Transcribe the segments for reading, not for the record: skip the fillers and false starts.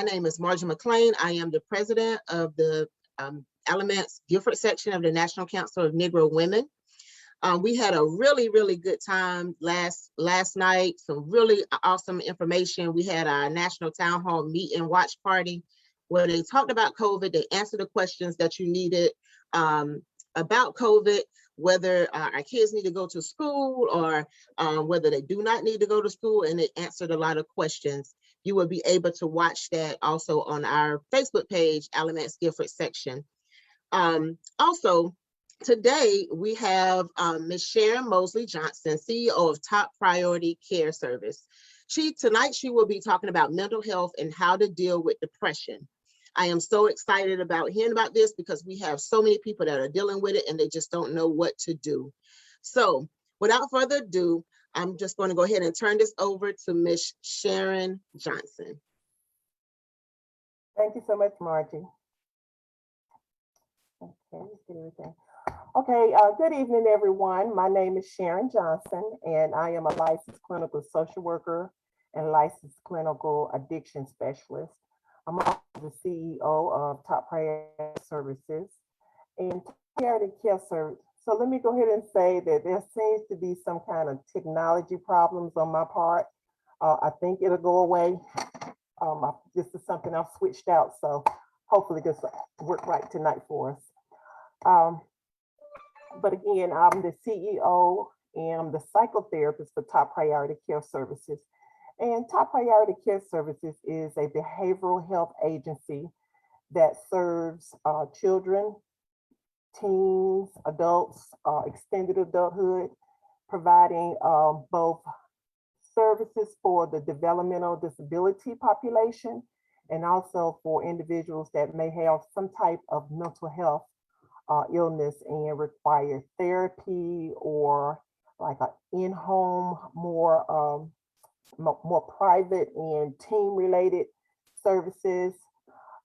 My name is Margie McLean. I am the president of the Alamance-Guilford section of the National Council of Negro Women. We had a really, really good time last night. Some really awesome information. We had our national town hall meet and watch party where they talked about COVID. They answered the questions that you needed about COVID, whether our kids need to go to school or whether they do not need to go to school, and it answered a lot of questions. You will be able to watch that also on our Facebook page, Alamance-Guilford section. Also, today we have Ms. Sharon Mosley Johnson, CEO of Top Priority Care Service. Tonight she will be talking about mental health and how to deal with depression. I am so excited about hearing about this because we have so many people that are dealing with it and they just don't know what to do. So without further ado, I'm just going to go ahead and turn this over to Ms. Sharon Johnson. Thank you so much, Margie. Okay, let's get everything. Okay, good evening, everyone. My name is Sharon Johnson, and I am a licensed clinical social worker and licensed clinical addiction specialist. I'm also the CEO of Top Priority Services and Top Priority Care Service. So let me go ahead and say that there seems to be some kind of technology problems on my part. I think it'll go away. This is something I've switched out, so hopefully this will work right tonight for us. But again, I'm the CEO and I'm the psychotherapist for Top Priority Care Services. And Top Priority Care Services is a behavioral health agency that serves children, teens, adults, extended adulthood, providing both services for the developmental disability population and also for individuals that may have some type of mental health illness and require therapy or like an in-home, more private and team-related services,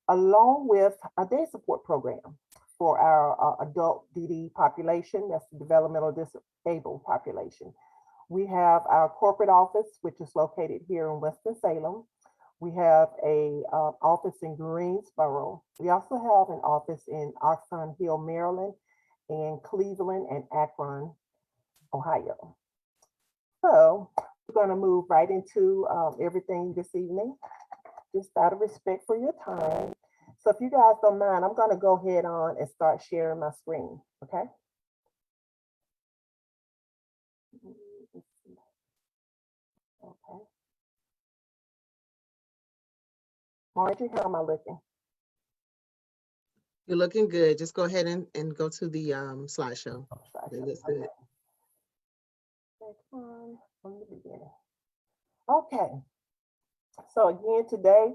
along with a day support program for our adult DD population, that's the developmental disabled population. We have our corporate office, which is located here in Winston-Salem. We have a office in Greensboro. We also have an office in Oxon Hill, Maryland, and Cleveland and Akron, Ohio. So we're going to move right into everything this evening, just out of respect for your time. So if you guys don't mind, I'm going to go ahead on and start sharing my screen, okay? Okay. Margie, how am I looking? You're looking good. Just go ahead and go to the slideshow. It looks good. Next one from the beginning. Okay. So again, today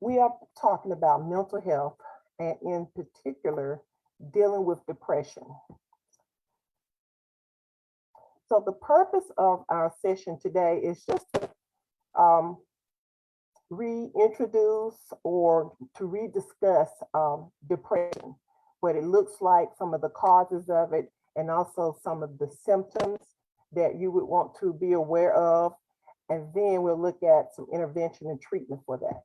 we are talking about mental health and in particular, dealing with depression. So the purpose of our session today is just to reintroduce or to rediscuss depression, what it looks like, some of the causes of it, and also some of the symptoms that you would want to be aware of. And then we'll look at some intervention and treatment for that.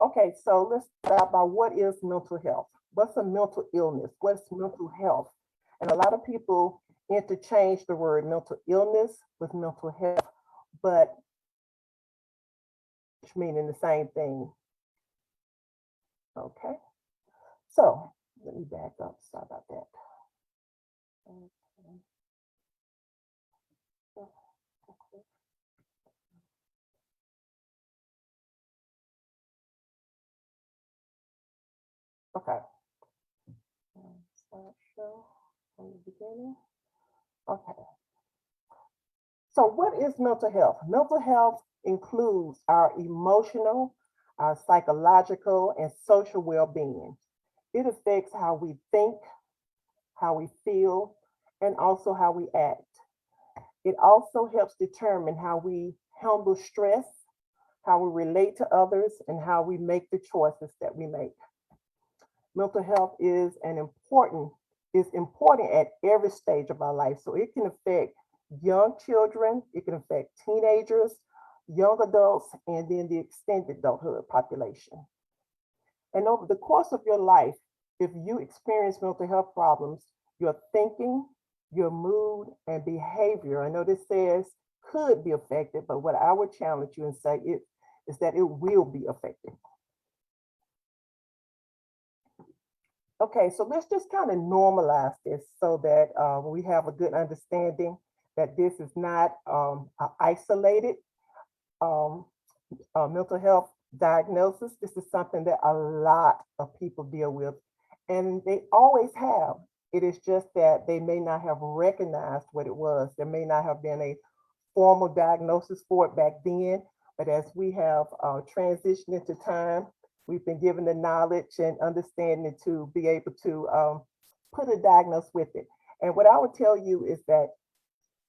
Okay, so let's start by what is mental health? What's a mental illness? What's mental health? And a lot of people interchange the word mental illness with mental health, but meaning the same thing. Okay, so let me back up. Sorry about that. Okay. Slideshow from the beginning. Okay. So what is mental health? Mental health includes our emotional, our psychological, and social well-being. It affects how we think, how we feel, and also how we act. It also helps determine how we handle stress, how we relate to others, and how we make the choices that we make. Mental health is important at every stage of our life. So it can affect young children, it can affect teenagers, young adults, and then the extended adulthood population. And over the course of your life, if you experience mental health problems, your thinking, your mood, and behavior, I know this says could be affected, but what I would challenge you and say is that it will be affected. Okay, so let's just kind of normalize this so that we have a good understanding that this is not an isolated um, mental health diagnosis. This is something that a lot of people deal with, and they always have. It is just that they may not have recognized what it was. There may not have been a formal diagnosis for it back then, but as we have transitioned into time, we've been given the knowledge and understanding to be able to put a diagnosis with it. And what I would tell you is that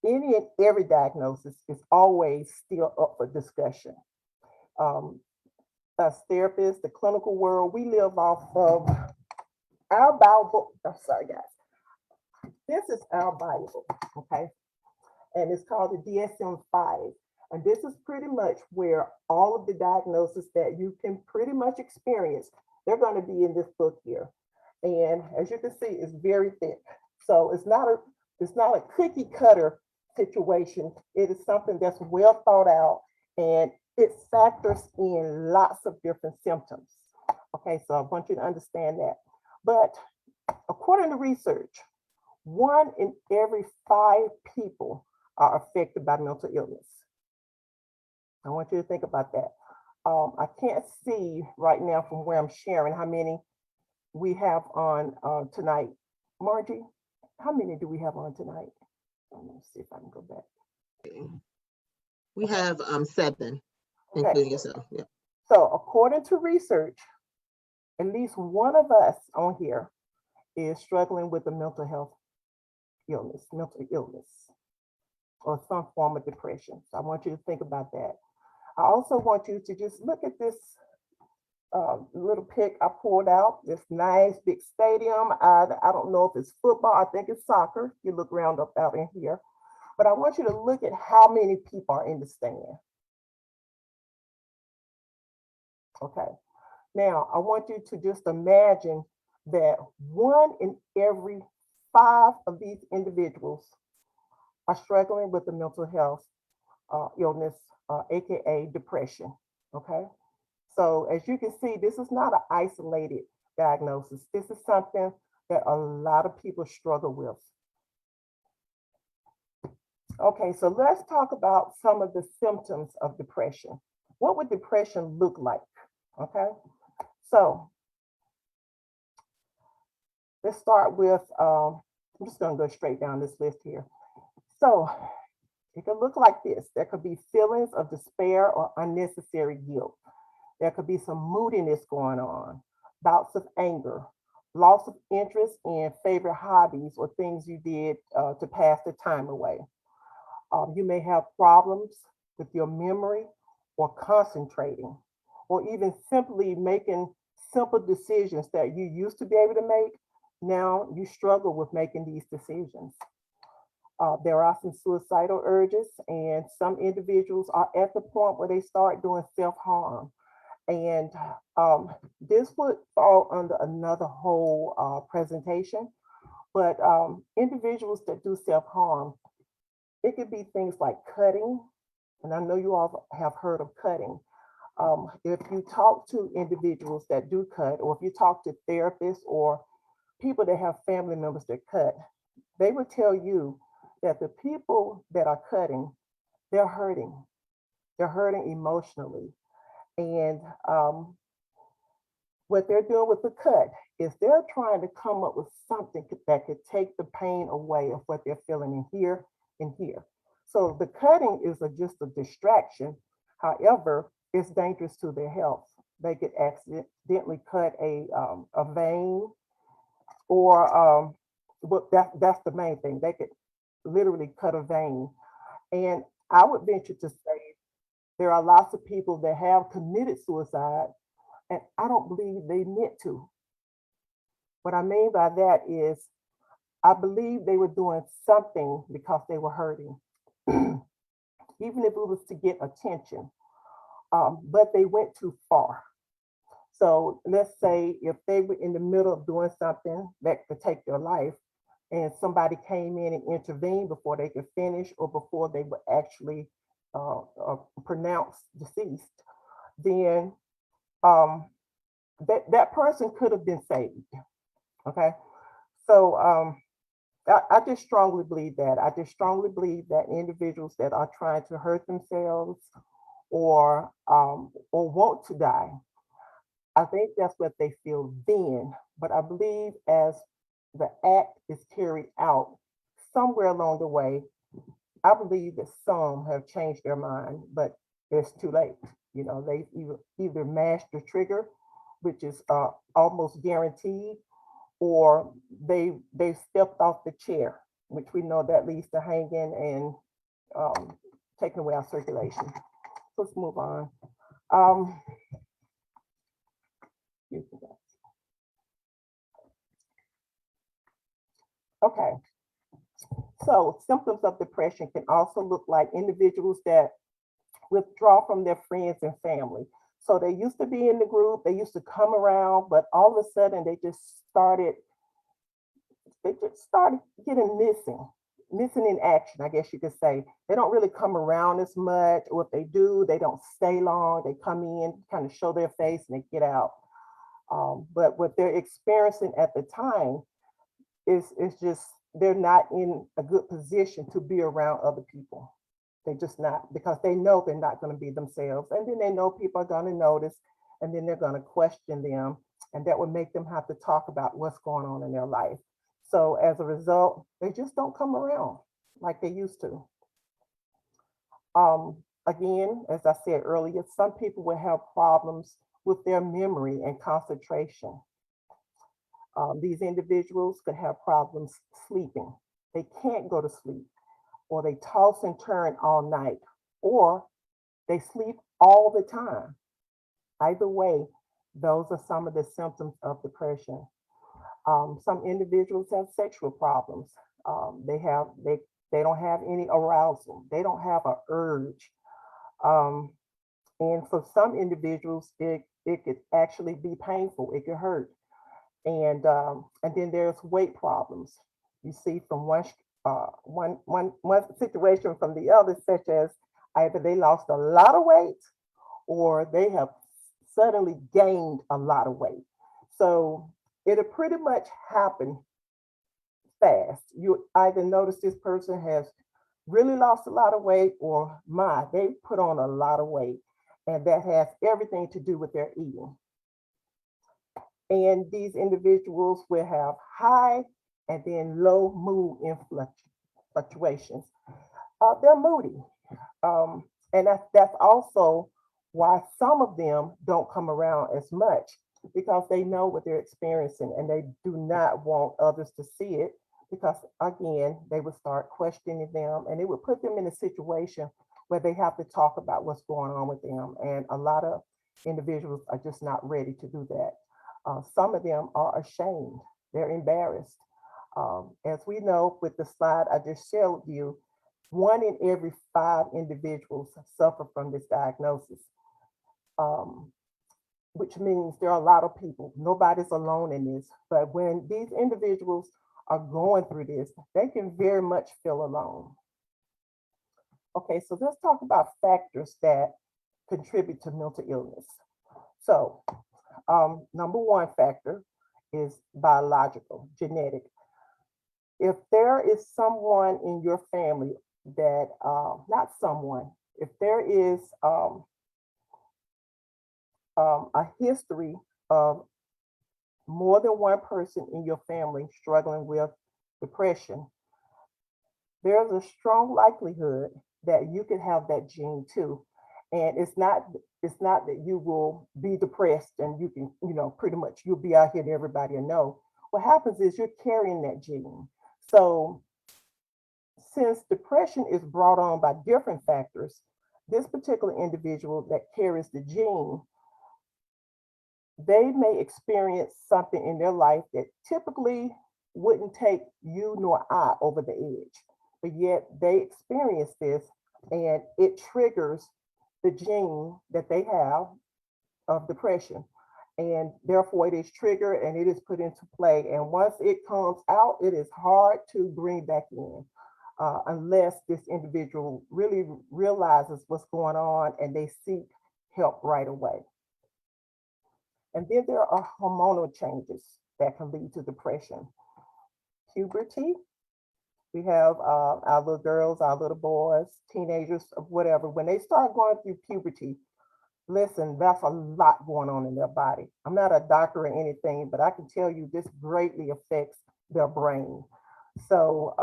any and every diagnosis is always still up for discussion. Um, as therapists, the clinical world, we live off of our Bible. I'm sorry, guys. This is our Bible, okay? And it's called the DSM-5. And this is pretty much where all of the diagnoses that you can pretty much experience, they're going to be in this book here. And as you can see, it's very thick. So it's not a cookie cutter situation. It is something that's well thought out, and it factors in lots of different symptoms. Okay, so I want you to understand that. But according to research, 1 in every 5 people are affected by mental illness. I want you to think about that. I can't see right now from where I'm sharing how many we have on tonight. Margie, how many do we have on tonight? Let me see if I can go back. We have 7, Okay. including yourself. Yeah. So according to research, at least one of us on here is struggling with a mental health mental illness, or some form of depression. So I want you to think about that. I also want you to just look at this little pic I pulled out, this nice big stadium. I don't know if it's football, I think it's soccer. You look around up out in here. But I want you to look at how many people are in the stand. Okay. Now, I want you to just imagine that 1 in every 5 of these individuals are struggling with a mental health illness, AKA depression. Okay. So as you can see, this is not an isolated diagnosis. This is something that a lot of people struggle with. Okay, so let's talk about some of the symptoms of depression. What would depression look like? Okay, so let's start with, I'm just gonna go straight down this list here. So it could look like this. There could be feelings of despair or unnecessary guilt. There could be some moodiness going on, bouts of anger, loss of interest in favorite hobbies or things you did to pass the time away. You may have problems with your memory or concentrating, or even simply making simple decisions that you used to be able to make. Now you struggle with making these decisions. There are some suicidal urges, and some individuals are at the point where they start doing self-harm. And this would fall under another whole presentation, but individuals that do self-harm, it could be things like cutting, and I know you all have heard of cutting. If you talk to individuals that do cut, or if you talk to therapists or people that have family members that cut, they would tell you that the people that are cutting, they're hurting. They're hurting emotionally. And what they're doing with the cut is they're trying to come up with something that could take the pain away of what they're feeling in here and here. So the cutting is just a distraction. However, it's dangerous to their health. They could accidentally cut a vein, or that's the main thing. They could literally cut a vein. And I would venture to say there are lots of people that have committed suicide, and I don't believe they meant to. What I mean by that is, I believe they were doing something because they were hurting. even if it was to get attention. But they went too far. So let's say if they were in the middle of doing something that could take their life, and somebody came in and intervened before they could finish or before they were actually pronounced deceased, then um, that person could have been saved. Okay, so I just strongly believe that. I just strongly believe that individuals that are trying to hurt themselves or want to die, I think that's what they feel then. But I believe as the act is carried out somewhere along the way, I believe that some have changed their mind, but it's too late. You know, they either mashed the trigger, which is almost guaranteed, or they stepped off the chair, which we know that leads to hanging and taking away our circulation. Let's move on. Um, okay, so symptoms of depression can also look like individuals that withdraw from their friends and family. So they used to be in the group, they used to come around, but all of a sudden they just started getting missing in action, I guess you could say. They don't really come around as much, or if they do, they don't stay long. They come in, kind of show their face, and they get out. But what they're experiencing at the time is just they're not in a good position to be around other people. They just not because they know they're not going to be themselves, and then they know people are going to notice, and then they're going to question them, and that would make them have to talk about what's going on in their life. So as a result, they just don't come around like they used to. Again, as I said earlier, some people will have problems with their memory and concentration. These individuals could have problems sleeping. They can't go to sleep, or they toss and turn all night, or they sleep all the time. Either way, those are some of the symptoms of depression. Some individuals have sexual problems. They don't have any arousal. They don't have an urge. Um, and for some individuals, it could actually be painful. It could hurt. And then there's weight problems. You see from one situation from the other, such as either they lost a lot of weight or they have suddenly gained a lot of weight. So it'll pretty much happen fast. You either notice this person has really lost a lot of weight, or my, they put on a lot of weight. And that has everything to do with their eating. And these individuals will have high and then low mood fluctuations. They're moody. And that's also why some of them don't come around as much, because they know what they're experiencing and they do not want others to see it, because again, they would start questioning them and it would put them in a situation where they have to talk about what's going on with them. And a lot of individuals are just not ready to do that. Some of them are ashamed, they're embarrassed. As we know with the slide I just showed you, 1 in every 5 individuals suffer from this diagnosis, um, which means there are a lot of people. Nobody's alone in this. But when these individuals are going through this, they can very much feel alone. Okay, so let's talk about factors that contribute to mental illness. So, number one factor is biological, genetic. If there is someone in your family that, not someone, if there is a history of more than one person in your family struggling with depression, there's a strong likelihood that you could have that gene too. And it's not that you will be depressed and you can, pretty much you'll be out here and everybody will know. What happens is you're carrying that gene. So since depression is brought on by different factors, this particular individual that carries the gene, they may experience something in their life that typically wouldn't take you nor I over the edge, but yet they experience this and it triggers the gene that they have of depression. And therefore, it is triggered and it is put into play. And once it comes out, it is hard to bring back in unless this individual really realizes what's going on and they seek help right away. And then there are hormonal changes that can lead to depression. Puberty, we have our little girls, our little boys, teenagers, whatever. When they start going through puberty, listen, that's a lot going on in their body. I'm not a doctor or anything, but I can tell you this greatly affects their brain. So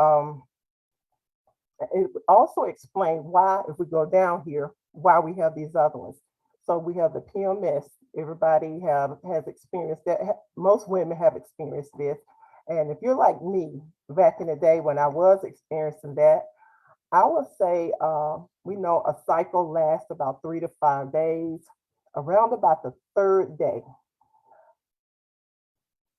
it also explains why, if we go down here, why we have these other ones. So we have the PMS. Everybody has experienced that. Most women have experienced this. And if you're like me, back in the day when I was experiencing that, I would say we know a cycle lasts about 3 to 5 days. Around about the third day,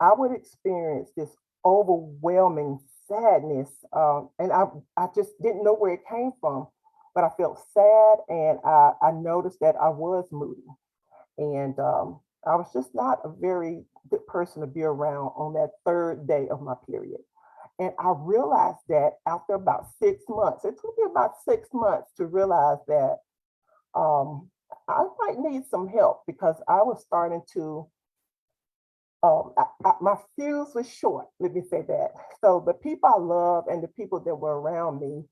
I would experience this overwhelming sadness, and I just didn't know where it came from, but I felt sad, and I noticed that I was moody, and I was just not a very good person to be around on that third day of my period. And I realized that after about 6 months, it took me about 6 months to realize that I might need some help because I was starting to, my fuse was short, let me say that. So the people I love and the people that were around me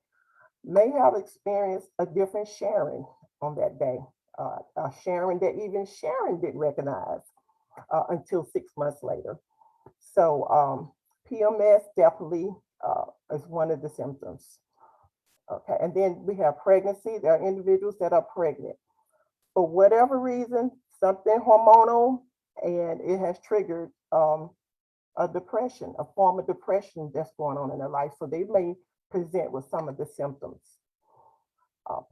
may have experienced a different Sharon on that day. A Sharon that even Sharon didn't recognize until 6 months later. So PMS definitely is one of the symptoms. Okay, and then we have pregnancy. There are individuals that are pregnant for whatever reason, something hormonal, and it has triggered a depression, a form of depression that's going on in their life. So they may present with some of the symptoms.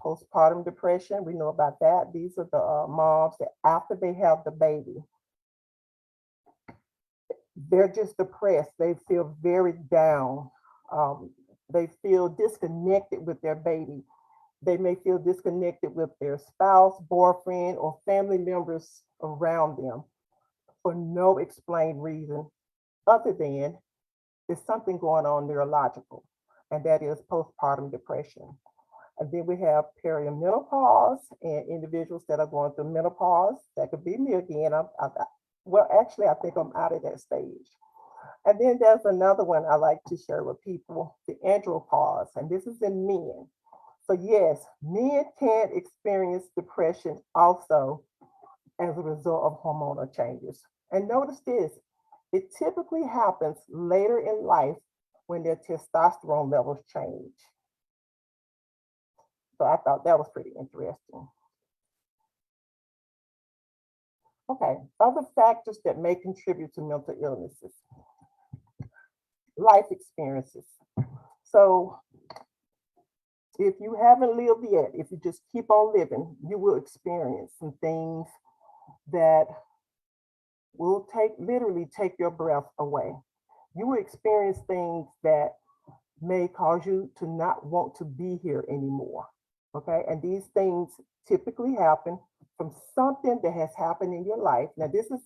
Postpartum depression, we know about that. These are the moms that after they have the baby, they're just depressed. They feel very down. Um, they feel disconnected with their baby. They may feel disconnected with their spouse, boyfriend, or family members around them for no explained reason other than there's something going on neurological, and that is postpartum depression. And then we have perimenopause and individuals that are going through menopause. That could be me again. Well, actually, I think I'm out of that stage. And then there's another one I like to share with people, the andropause, and this is in men. So yes, men can experience depression also as a result of hormonal changes. And notice this, it typically happens later in life when their testosterone levels change. So I thought that was pretty interesting. Okay, other factors that may contribute to mental illnesses, life experiences. So if you haven't lived yet, if you just keep on living, you will experience some things that will literally take your breath away. You will experience things that may cause you to not want to be here anymore. Okay, and these things typically happen from something that has happened in your life. Now, this is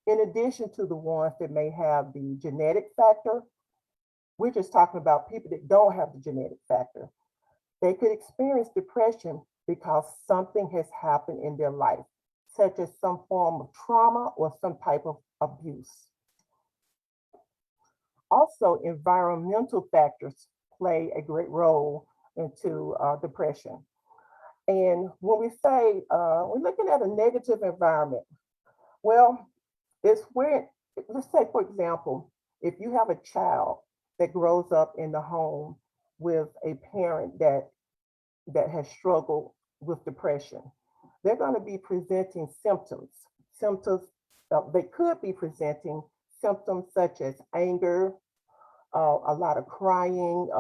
in addition to the ones that may have the genetic factor. We're just talking about people that don't have the genetic factor. They could experience depression because something has happened in their life, such as some form of trauma or some type of abuse. Also, environmental factors play a great role into depression. And when we say we're looking at a negative environment, well, it's where, let's say, for example, if you have a child that grows up in the home with a parent that has struggled with depression, they're going to be presenting symptoms. Symptoms, they could be presenting symptoms such as anger, a lot of crying,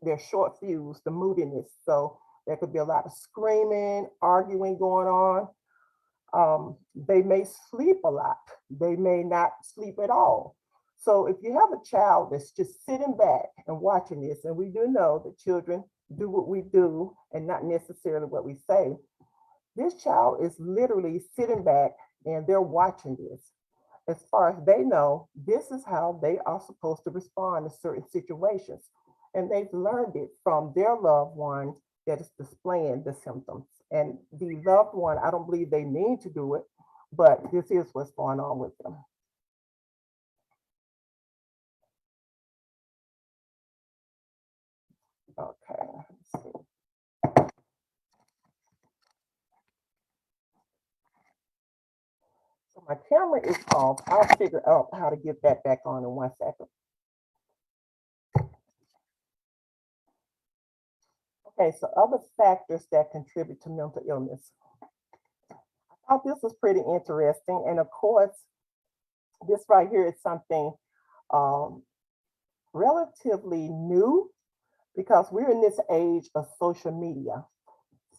their short fuse, the moodiness. So there could be a lot of screaming, arguing going on. They may sleep a lot. They may not sleep at all. So if you have a child that's just sitting back and watching this, and we do know that children do what we do and not necessarily what we say, this child is literally sitting back and they're watching this. As far as they know, this is how they are supposed to respond to certain situations. And they've learned it from their loved one that is displaying the symptoms. And the loved one, I don't believe they mean to do it, but this is what's going on with them. Okay, let's see. So my camera is off. I'll figure out how to get that back on in 1 second. Okay, so other factors that contribute to mental illness. I thought this was pretty interesting. And of course, this right here is something um, relatively new because we're in this age of social media.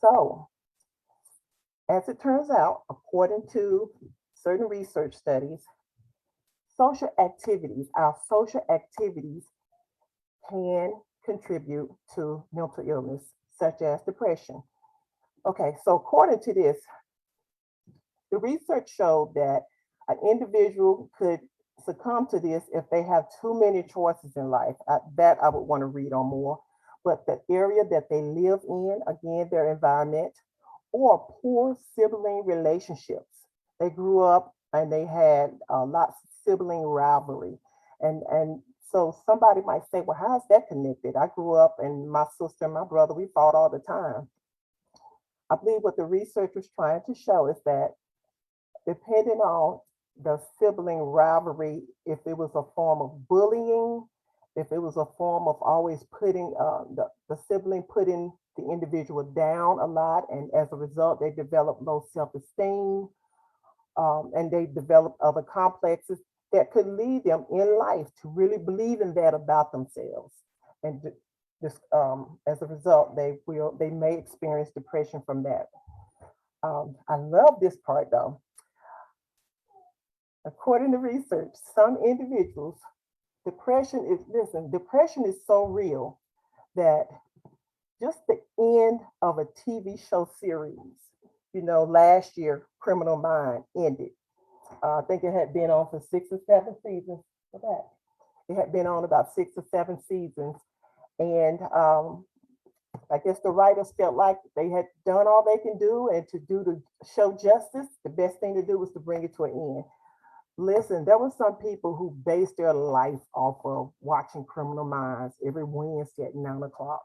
So, as it turns out, according to certain research studies, our social activities can contribute to mental illness, such as depression. Okay, so according to this, the research showed that an individual could succumb to this if they have too many choices in life. That I would want to read on more. But the area that they live in, again, their environment, or poor sibling relationships. They grew up and they had lots of sibling rivalry. And so somebody might say, well, how is that connected? I grew up and my sister and my brother, we fought all the time. I believe what the research was trying to show is that depending on the sibling rivalry, if it was a form of bullying, if it was a form of always putting the sibling putting the individual down a lot, and as a result, they develop low self-esteem, and they develop other complexes that could lead them in life to really believe in that about themselves. And just as a result, they may experience depression from that. I love this part though. According to research, some individuals, depression is so real that just the end of a TV show series, last year, Criminal Mind ended. I think it had been on for 6 or 7 seasons. For that, it had been on about 6 or 7 seasons, and I guess the writers felt like they had done all they can do, and to do the show justice, the best thing to do was to bring it to an end. Listen, there were some people who based their life off of watching Criminal Minds every Wednesday at 9 o'clock.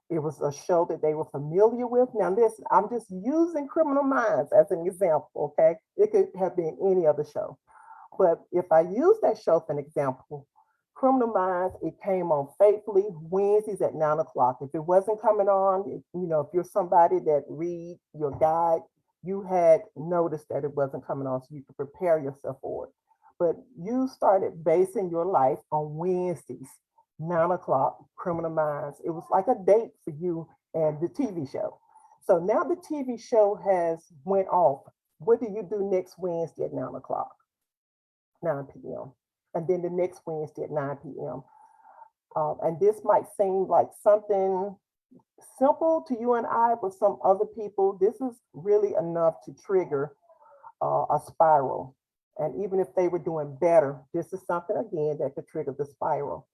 It was a show that they were familiar with. Now, listen, I'm just using Criminal Minds as an example, okay? It could have been any other show. But if I use that show for an example, Criminal Minds, it came on faithfully Wednesdays at 9 o'clock. If it wasn't coming on, if you're somebody that read your guide, you had noticed that it wasn't coming on so you could prepare yourself for it. But you started basing your life on Wednesdays, 9 o'clock, Criminal Minds. It was like a date for you and the TV show. So now the TV show has went off. What do you do next Wednesday at 9 o'clock, 9 p.m.? And then the next Wednesday at 9 p.m. And this might seem like something simple to you and I, but some other people, this is really enough to trigger a spiral. And even if they were doing better, this is something again that could trigger the spiral.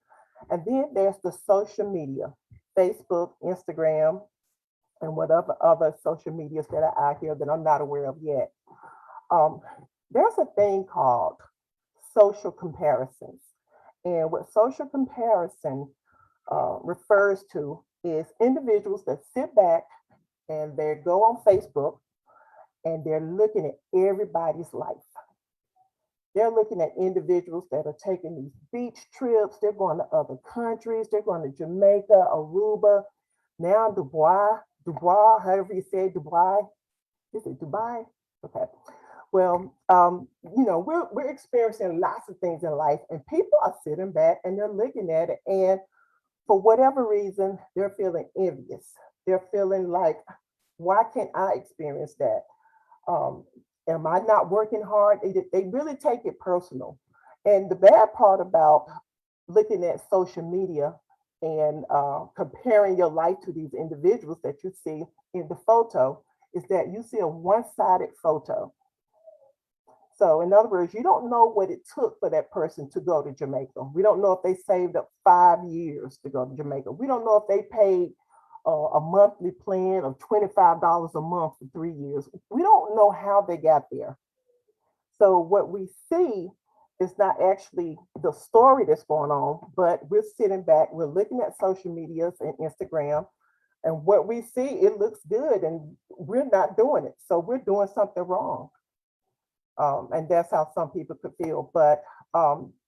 And then there's the social media, Facebook, Instagram, and whatever other social medias that are out here that I'm not aware of yet. Um, there's a thing called social comparisons. And what social comparison refers to is individuals that sit back and they go on Facebook and they're looking at everybody's life. They're looking at individuals that are taking these beach trips. They're going to other countries. They're going to Jamaica, Aruba, now Dubai, however you say Dubai. Is it Dubai? Okay. Well, we're experiencing lots of things in life, and people are sitting back and they're looking at it, and for whatever reason, they're feeling envious. They're feeling like, why can't I experience that? Um, am I not working hard? They really take it personal. And the bad part about looking at social media and comparing your life to these individuals that you see in the photo is that you see a one-sided photo. So, in other words, you don't know what it took for that person to go to Jamaica. We don't know if they saved up 5 years to go to Jamaica. We don't know if they paid a monthly plan of $25 a month for 3 years. We don't know how they got there. So, what we see is not actually the story that's going on, but we're sitting back, we're looking at social medias and Instagram, and what we see, it looks good, and we're not doing it. So, we're doing something wrong. And that's how some people could feel. But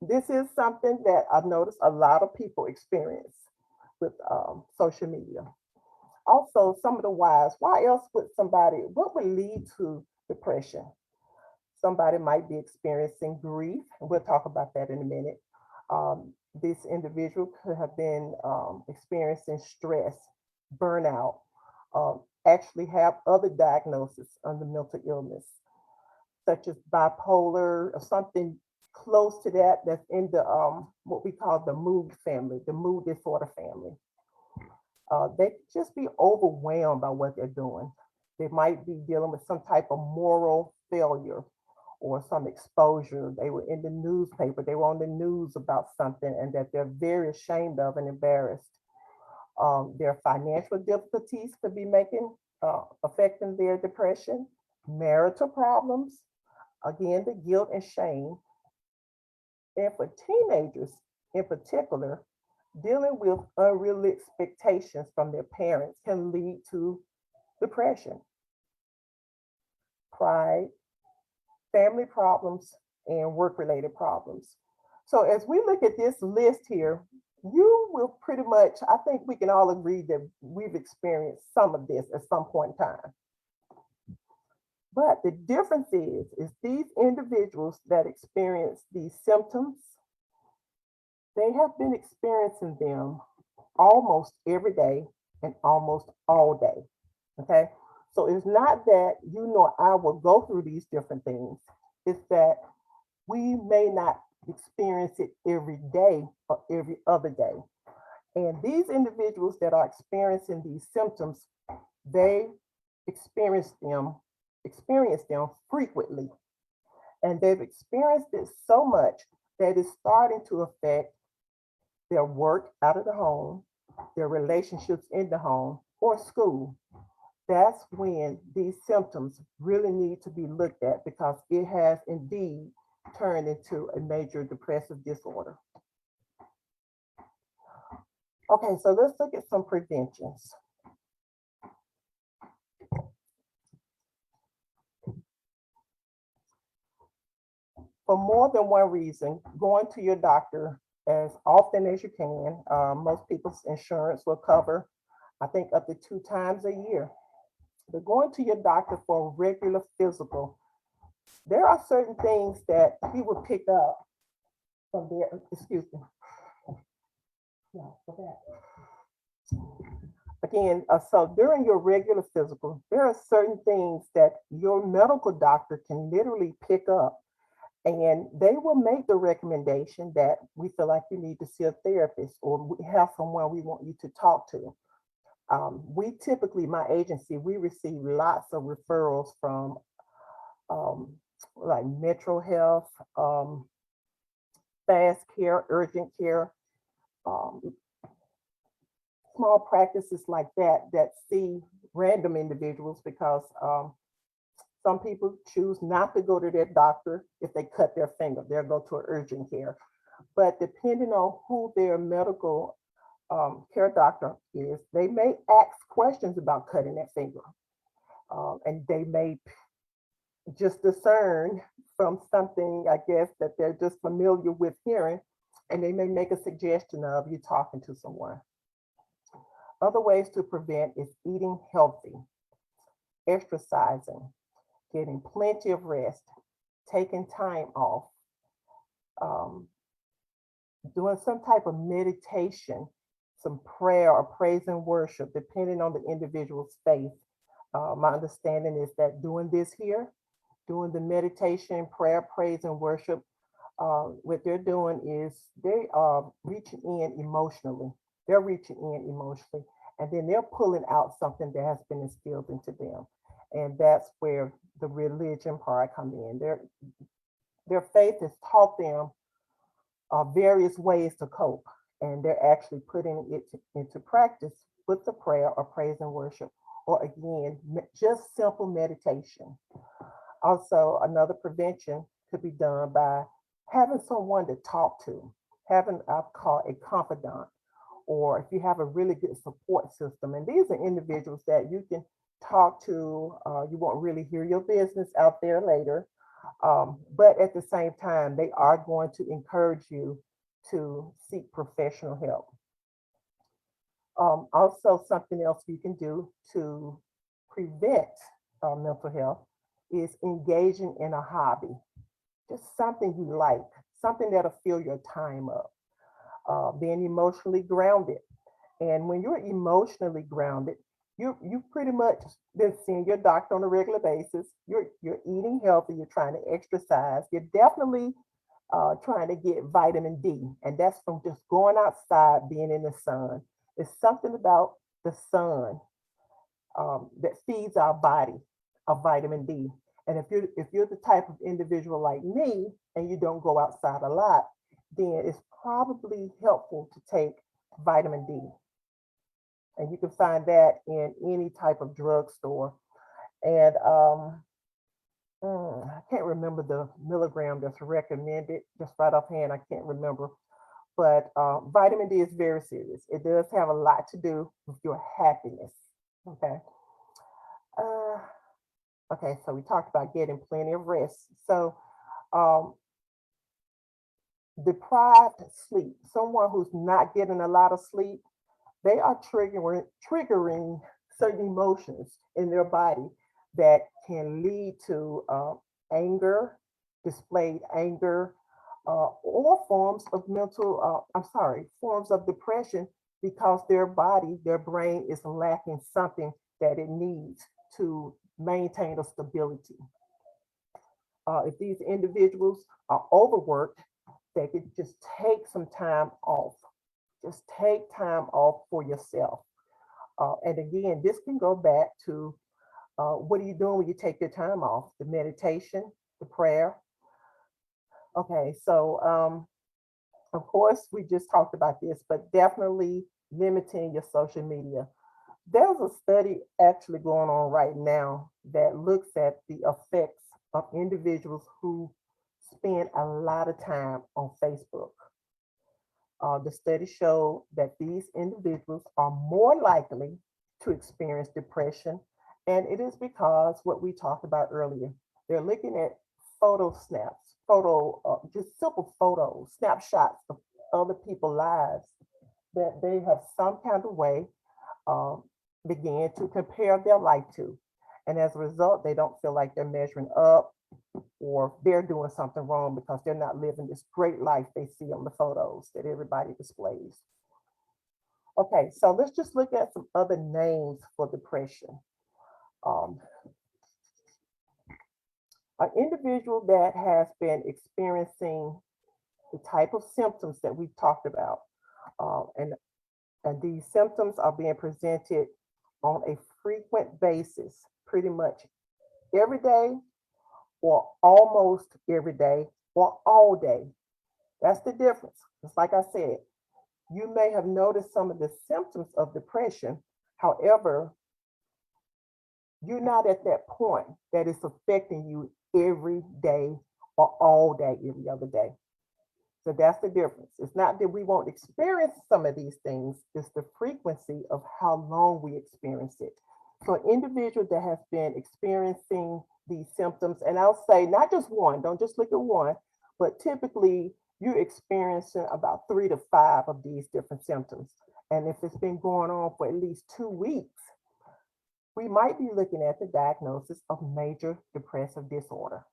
this is something that I've noticed a lot of people experience with social media. Also, some of the whys. Why else would somebody? What would lead to depression? Somebody might be experiencing grief, and we'll talk about that in a minute. This individual could have been experiencing stress, burnout, actually have other diagnoses under mental illness such as bipolar or something close to that that's in the what we call the mood family, the mood disorder family. They just be overwhelmed by what they're doing. They might be dealing with some type of moral failure or some exposure. They were in the newspaper, they were on the news about something and that they're very ashamed of and embarrassed. Their financial difficulties could be making affecting their depression, marital problems, again, the guilt and shame. And for teenagers in particular, dealing with unrealistic expectations from their parents can lead to depression, pride, family problems, and work related problems. So, as we look at this list here, you will pretty much, I think we can all agree that we've experienced some of this at some point in time. But the difference is these individuals that experience these symptoms, they have been experiencing them almost every day and almost all day. Okay. So it's not that you know I will go through these different things. It's that we may not experience it every day or every other day. And these individuals that are experiencing these symptoms, they experience them experience them frequently. And they've experienced it so much that it's starting to affect their work out of the home, their relationships in the home, or school. That's when these symptoms really need to be looked at because it has indeed turned into a major depressive disorder. Okay, so let's look at some preventions. For more than one reason, going to your doctor as often as you can. Most people's insurance will cover, I think, up to 2 times a year. But going to your doctor for a regular physical, there are certain things that he will pick up from there. Excuse me. Yeah, for that. Again, so during your regular physical, there are certain things that your medical doctor can literally pick up and they will make the recommendation that we feel like you need to see a therapist or we have someone we want you to talk to. We typically, my agency, we receive lots of referrals from um, like Metro Health, fast care, urgent care, um, small practices like that that see random individuals because some people choose not to go to their doctor if they cut their finger. They'll go to an urgent care. But depending on who their medical care doctor is, they may ask questions about cutting that finger. And they may just discern from something, I guess, that they're just familiar with hearing, and they may make a suggestion of you talking to someone. Other ways to prevent is eating healthy, exercising, getting plenty of rest, taking time off, um, doing some type of meditation, some prayer or praise and worship, depending on the individual's faith. My understanding is that doing this here, doing the meditation, prayer, praise, and worship, what they're doing is they are reaching in emotionally. They're reaching in emotionally, and then they're pulling out something that has been instilled into them, and that's where the religion part come in. Their faith has taught them various ways to cope, and they're actually putting it into practice with the prayer or praise and worship, or again, just simple meditation. Also, another prevention could be done by having someone to talk to, having I've called a confidant, or if you have a really good support system. And these are individuals that you can talk to. You won't really hear your business out there later, but at the same time, they are going to encourage you to seek professional help. Also, something else you can do to prevent mental health is engaging in a hobby, just something you like, something that'll fill your time up. Being emotionally grounded. And when you're emotionally grounded, you pretty much been seeing your doctor on a regular basis. You're eating healthy. You're trying to exercise. You're definitely trying to get vitamin D, and that's from just going outside, being in the sun. It's something about the sun that feeds our body of vitamin D. And if you're the type of individual like me and you don't go outside a lot, then it's probably helpful to take vitamin D. And you can find that in any type of drugstore. And I can't remember the milligram that's recommended just right offhand. I can't remember. But vitamin D is very serious. It does have a lot to do with your happiness. Okay. Uh, okay. So we talked about getting plenty of rest. So um, deprived sleep, someone who's not getting a lot of sleep, they are triggering certain emotions in their body that can lead to anger, displayed anger, or forms of forms of depression because their body, their brain is lacking something that it needs to maintain a stability. If these individuals are overworked, they could just take some time off. Just take time off for yourself. And again, this can go back to what are you doing when you take your time off? The meditation, the prayer. Okay, so of course, we just talked about this, but definitely limiting your social media. There's a study actually going on right now that looks at the effects of individuals who spend a lot of time on Facebook. The study showed that these individuals are more likely to experience depression, and it is because what we talked about earlier. They're looking at photo snaps, just simple photos, snapshots of other people's lives that they have some kind of way um, began to compare their life to. And as a result, they don't feel like they're measuring up or they're doing something wrong because they're not living this great life they see on the photos that everybody displays. Okay, so let's just look at some other names for depression. Um, an individual that has been experiencing the type of symptoms that we've talked about, uh, and, and these symptoms are being presented on a frequent basis, pretty much every day or almost every day or all day. That's the difference. Just like I said, you may have noticed some of the symptoms of depression. However, you're not at that point that it's affecting you every day or all day, every other day. So that's the difference. It's not that we won't experience some of these things, it's the frequency of how long we experience it. So, an individual that has been experiencing these symptoms, and I'll say not just one, don't just look at one, but typically you're experiencing about 3 to 5 of these different symptoms. And if it's been going on for at least 2 weeks, we might be looking at the diagnosis of major depressive disorder.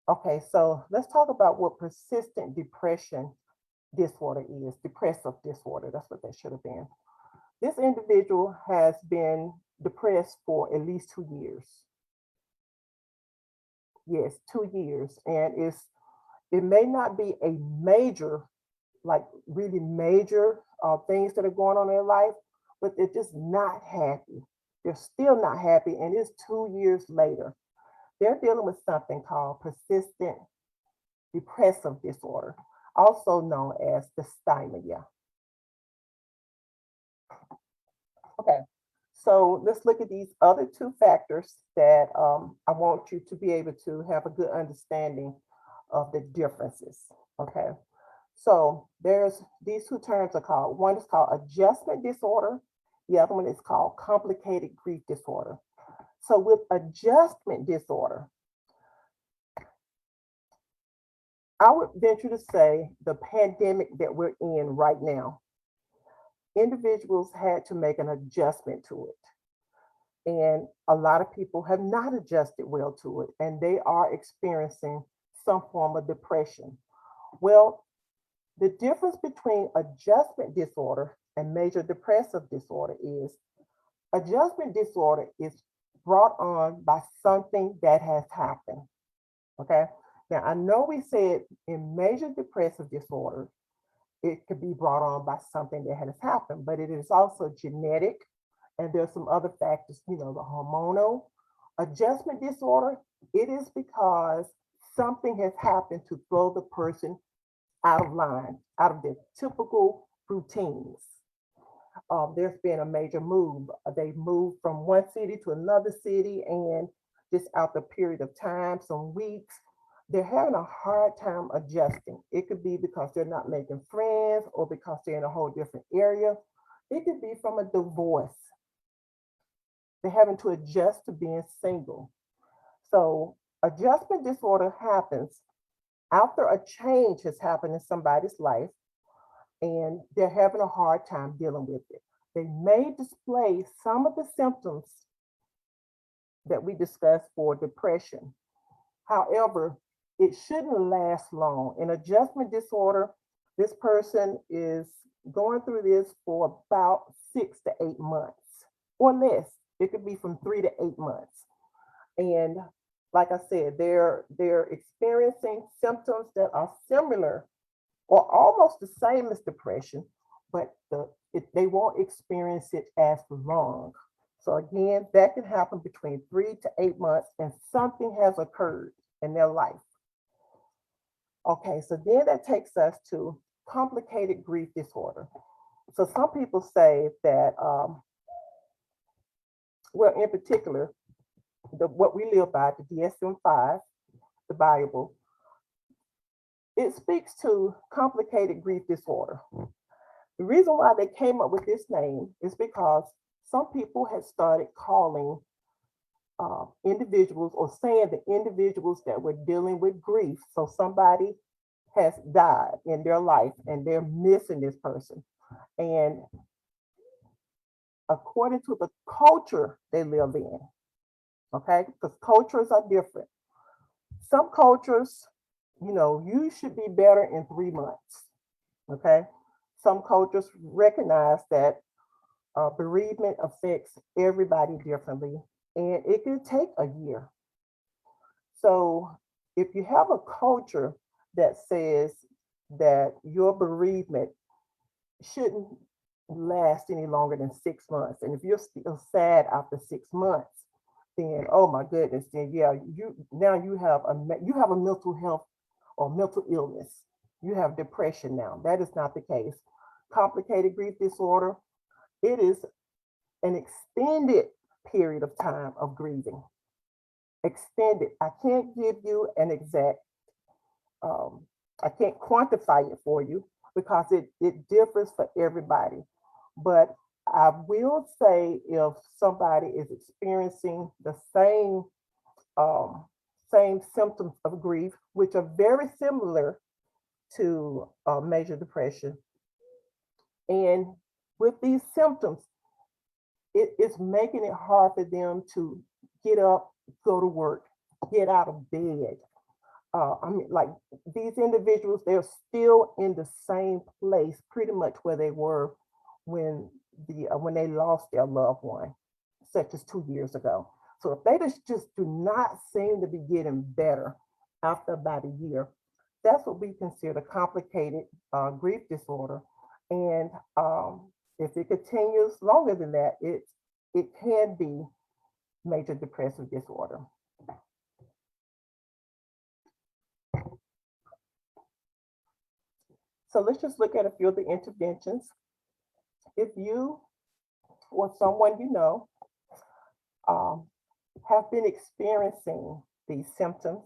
Okay, so let's talk about what persistent depression disorder is, depressive disorder. That's what that should have been. This individual has been depressed for at least 2 years. Yes, 2 years. And it may not be a major, like really major things that are going on in their life, but they're just not happy. They're still not happy, and it's 2 years later. They're dealing with something called persistent depressive disorder, also known as dysthymia. Okay, so let's look at these other two factors that I want you to be able to have a good understanding of the differences. Okay, so there's these two terms are called, one is called adjustment disorder, the other one is called complicated grief disorder. So with adjustment disorder, I would venture to say the pandemic that we're in right now, individuals had to make an adjustment to it. And a lot of people have not adjusted well to it, and they are experiencing some form of depression. Well, the difference between adjustment disorder and major depressive disorder is adjustment disorder is brought on by something that has happened. Okay. Now, I know we said in major depressive disorder, it could be brought on by something that has happened, but it is also genetic. And there's some other factors, the hormonal adjustment disorder. It is because something has happened to throw the person out of line, out of their typical routines. There's been a major move. They moved from one city to another city, and just after a period of time, some weeks, they're having a hard time adjusting. It could be because they're not making friends or because they're in a whole different area. It could be from a divorce. They're having to adjust to being single. So, adjustment disorder happens after a change has happened in somebody's life and they're having a hard time dealing with it. They may display some of the symptoms that we discussed for depression. However, it shouldn't last long. In adjustment disorder, this person is going through this for about 6 to 8 months or less. It could be from 3 to 8 months. And like I said, they're experiencing symptoms that are similar or almost the same as depression, but they won't experience it as long. So again, that can happen between 3 to 8 months, and something has occurred in their life. Okay, so then that takes us to complicated grief disorder. So some people say that, well, in particular, what we live by, the DSM-5, the Bible, it speaks to complicated grief disorder. The reason why they came up with this name is because some people had started calling individuals or saying the individuals that were dealing with grief. So somebody has died in their life and they're missing this person. And according to the culture they live in, okay, because cultures are different. Some cultures, you should be better in 3 months, okay? Some cultures recognize that bereavement affects everybody differently, and it can take a year. So if you have a culture that says that your bereavement shouldn't last any longer than 6 months, and if you're still sad after 6 months, then oh my goodness, then yeah, you have a mental health or mental illness. You have depression now. That is not the case. Complicated grief disorder, it is an extended period of time of grieving. Extended. I can't give you an exact, um, I can't quantify it for you because it differs for everybody. But I will say if somebody is experiencing the um, same symptoms of grief, which are very similar to major depression, and with these symptoms, it is making it hard for them to get up, go to work, get out of bed. I mean, like these individuals, they're still in the same place, pretty much where they were when when they lost their loved one, such as 2 years ago. So if they just do not seem to be getting better after about a year, that's what we consider complicated grief disorder. And if it continues longer than that, it can be major depressive disorder. So let's just look at a few of the interventions. If you or someone you know um, have been experiencing these symptoms,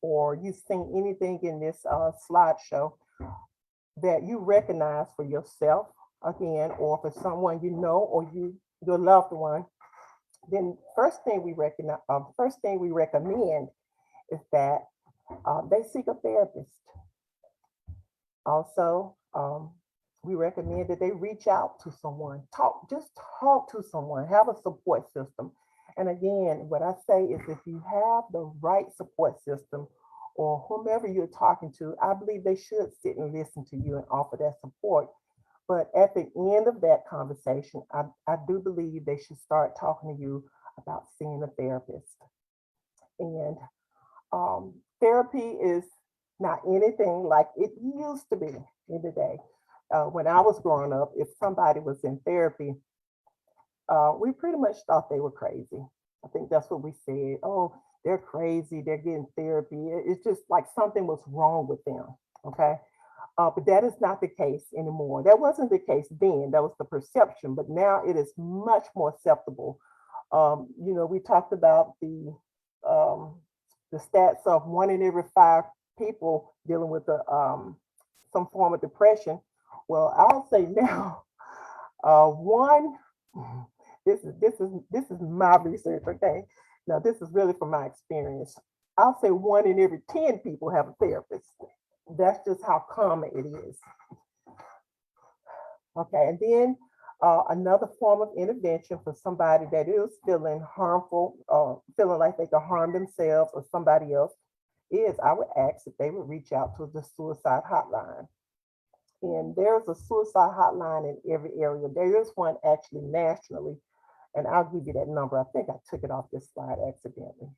or you've seen anything in this slideshow that you recognize for yourself, again, or for someone you know or your loved one, then first thing we recommend is that they seek a therapist. Also, we recommend that they reach out to someone, just talk to someone, have a support system. And again, what I say is if you have the right support system or whomever you're talking to, I believe they should sit and listen to you and offer that support. But at the end of that conversation, I do believe they should start talking to you about seeing a therapist. And therapy is not anything like it used to be in the day. When I was growing up, if somebody was in therapy, we pretty much thought they were crazy. I think that's what we said. Oh, they're crazy. They're getting therapy. It's just like something was wrong with them. Okay. But that is not the case anymore. That wasn't the case then. That was the perception. But now it is much more acceptable. We talked about the stats of 1 in every 5 people dealing with some form of depression. Well, I'll say now, one. This is my research. Okay, now this is really from my experience. I'll say 1 in every 10 people have a therapist. That's just how common it is. Okay, and then another form of intervention for somebody that is feeling harmful, feeling like they could harm themselves or somebody else, is I would ask if they would reach out to the suicide hotline. And there's a suicide hotline in every area. There is one actually nationally, and I'll give you that number. I think I took it off this slide accidentally.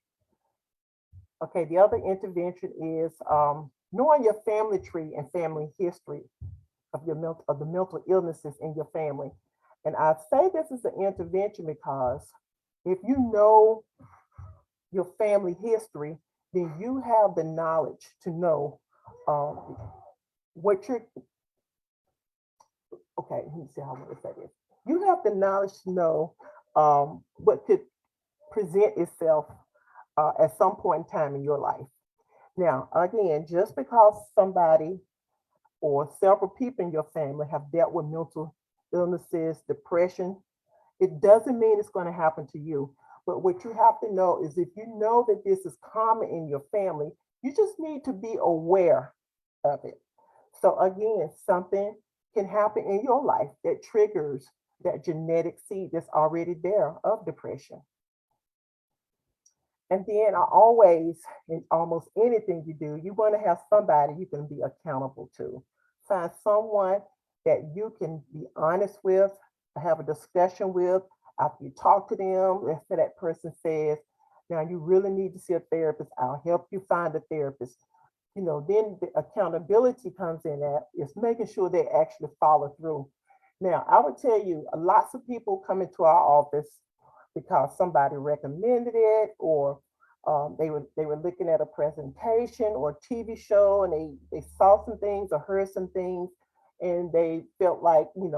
Okay, the other intervention is knowing your family tree and family history of the mental illnesses in your family. And I say this is an intervention because if you know your family history, then you have the knowledge to know um, what you're. Okay, let me see how I want to say this. You have the knowledge to know what could present itself at some point in time in your life. Now, again, just because somebody or several people in your family have dealt with mental illnesses, depression, it doesn't mean it's going to happen to you. But what you have to know is if you know that this is common in your family, you just need to be aware of it. So again, something can happen in your life that triggers that genetic seed that's already there of depression. And then I always, in almost anything you do, you want to have somebody you can be accountable to. Find someone that you can be honest with, have a discussion with. After you talk to them, let's say that person says, now you really need to see a therapist. I'll help you find a therapist. Then the accountability comes in at is making sure they actually follow through. Now, I would tell you, lots of people come into our office because somebody recommended it, or they were looking at a presentation or a TV show, and they saw some things or heard some things, and they felt like we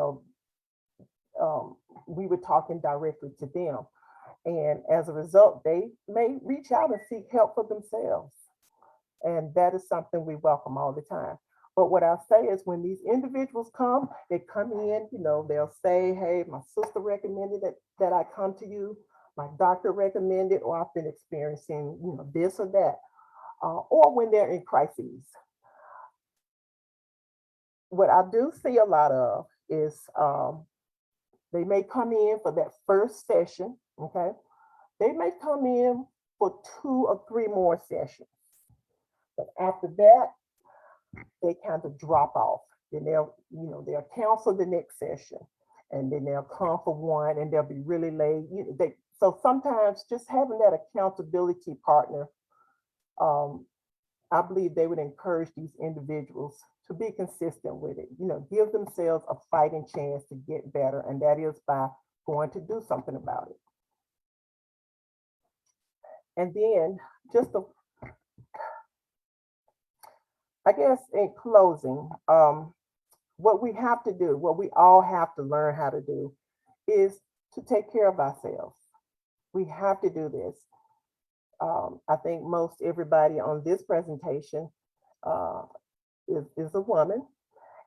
were talking directly to them, and as a result, they may reach out and seek help for themselves, and that is something we welcome all the time. But what I say is when these individuals come, they come in, they'll say, hey, my sister recommended that I come to you. My doctor recommended, or I've been experiencing, this or that. Or when they're in crises. What I do see a lot of is they may come in for that first session, okay? They may come in for 2 or 3 more sessions. But after that, they kind of drop off. Then they'll cancel the next session, and then they'll come for one, and they'll be really late. So sometimes just having that accountability partner, um, I believe they would encourage these individuals to be consistent with it. Give themselves a fighting chance to get better, and that is by going to do something about it. And then, just a, I guess, in closing, what we have to do, what we all have to learn how to do, is to take care of ourselves. We have to do this. I think most everybody on this presentation uh, is a woman.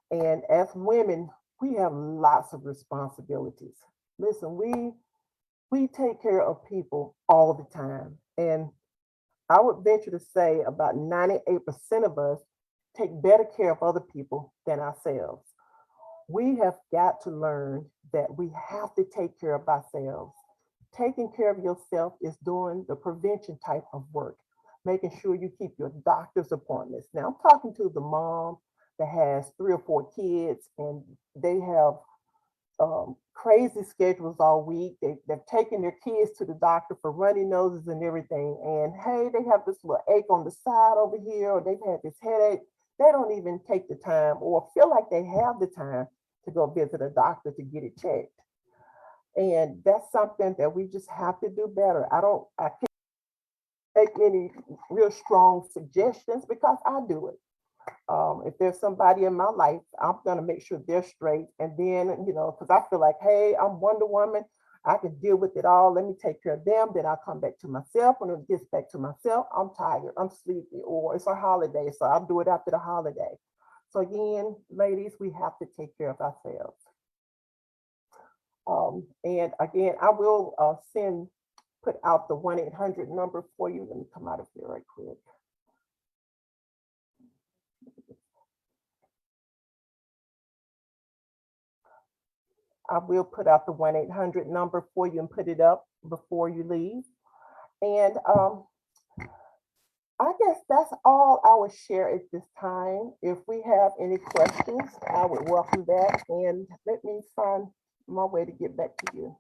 And as women, we have lots of responsibilities. Listen, we take care of people all the time. And I would venture to say about 98% of us take better care of other people than ourselves. We have got to learn that we have to take care of ourselves. Taking care of yourself is doing the prevention type of work, making sure you keep your doctor's appointments. Now, I'm talking to the mom that has 3 or 4 kids and they have crazy schedules all week. They've taken their kids to the doctor for runny noses and everything. And hey, they have this little ache on the side over here, or they've had this headache. They don't even take the time or feel like they have the time to go visit a doctor to get it checked. And that's something that we just have to do better. I can't make any real strong suggestions because I do it. If there's somebody in my life, I'm gonna make sure they're straight. And then, because I feel like, hey, I'm Wonder Woman, I can deal with it all. Let me take care of them. Then I'll come back to myself. When it gets back to myself, I'm tired, I'm sleepy, or it's a holiday, so I'll do it after the holiday. So again, ladies, we have to take care of ourselves. And again, I will put out the 1-800 number for you. Let me come out of here right quick. I will put out the 1-800 number for you and put it up before you leave. And I guess that's all I would share at this time. If we have any questions, I would welcome that. And let me find my way to get back to you.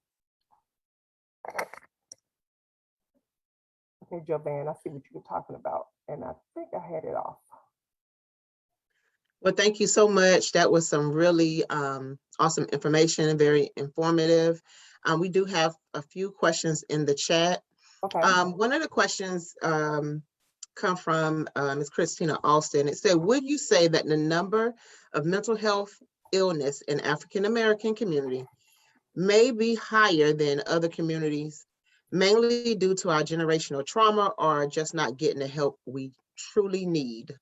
Okay, Joanne, I see what you were talking about. And I think I had it off. Well, thank you so much. That was some really awesome information and very informative. We do have a few questions in the chat. Okay. One of the questions come from Ms. Christina Alston. It said, would you say that the number of mental health illness in African American community may be higher than other communities, mainly due to our generational trauma or just not getting the help we truly need?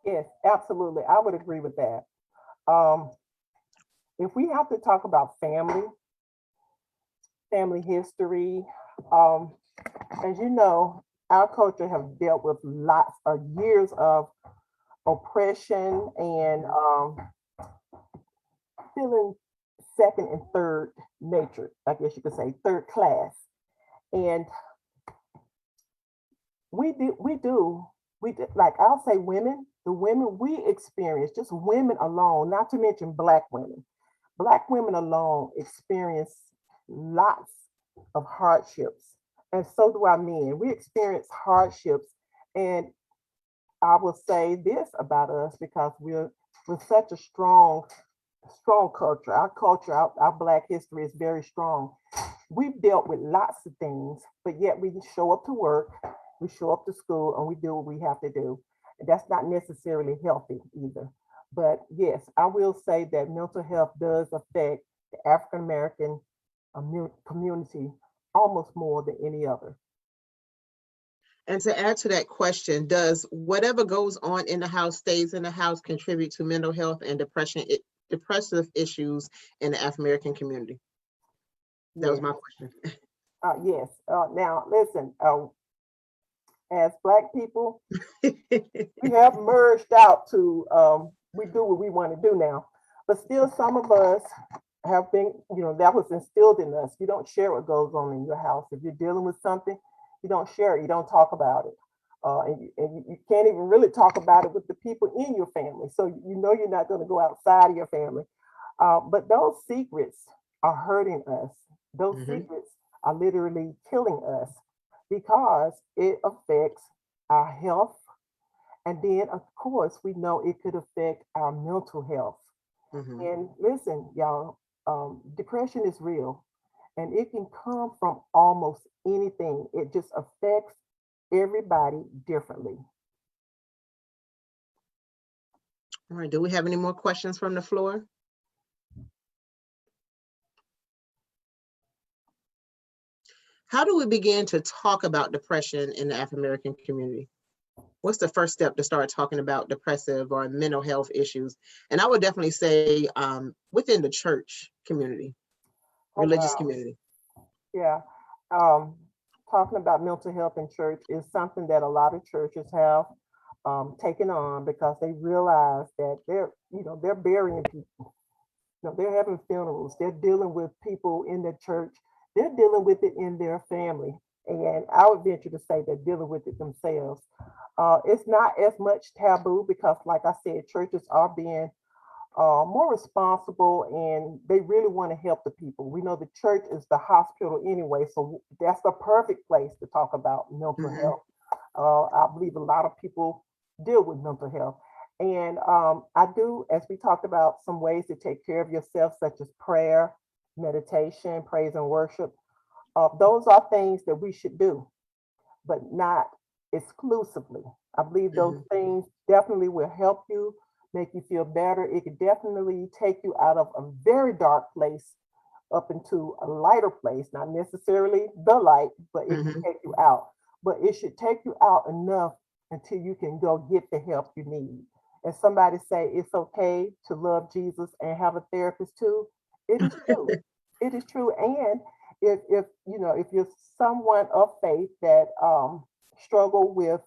Yes, absolutely. I would agree with that. If we have to talk about family history, as you know, our culture have dealt with lots of years of oppression and feeling second and third nature, I guess you could say third class. And like I'll say the women we experience, just women alone, not to mention Black women alone experience lots of hardships. And so do our men. We experience hardships. And I will say this about us because we're such a strong culture. Our culture, our Black history is very strong. We've dealt with lots of things, but yet we show up to work, we show up to school, and we do what we have to do. And that's not necessarily healthy either. But yes, I will say that mental health does affect the African American community almost more than any other. And to add to that question, does whatever goes on in the house stays in the house contribute to mental health and depressive issues in the African American community? That was my question. Yes. Now, listen, as Black people, we have merged out to, we do what we want to do now. But still, some of us have been, that was instilled in us. You don't share what goes on in your house. If you're dealing with something, you don't share it, you don't talk about it. And you can't even really talk about it with the people in your family. So you're not going to go outside of your family. But those secrets are hurting us. Those secrets are literally killing us because it affects our health. And then, of course, we know it could affect our mental health. Mhm. And listen, y'all, depression is real and it can come from almost anything. It just affects everybody differently. All right, do we have any more questions from the floor? How do we begin to talk about depression in the African American community? What's the first step to start talking about depressive or mental health issues? And I would definitely say within the church community, Oh, religious wow. community. Yeah. Um, Talking about mental health in church is something that a lot of churches have taken on because they realize that they're burying people. They're having funerals. They're dealing with people in the church. They're dealing with it in their family. And I would venture to say they're dealing with it themselves. It's not as much taboo because, like I said, churches are being more responsible and they really want to help the people. We know the church is the hospital anyway, so that's the perfect place to talk about mental Mhm. health. I believe a lot of people deal with mental health. And I do, as we talked about, some ways to take care of yourself, such as prayer, meditation, praise, and worship. Those are things that we should do, but not exclusively. I believe those Mhm. things definitely will help you, make you feel better. It could definitely take you out of a very dark place up into a lighter place, not necessarily the light, but it can Mhm. take you out. But it should take you out enough until you can go get the help you need. And somebody say it's okay to love Jesus and have a therapist too. It is true. It is true. And if you're someone of faith that struggle with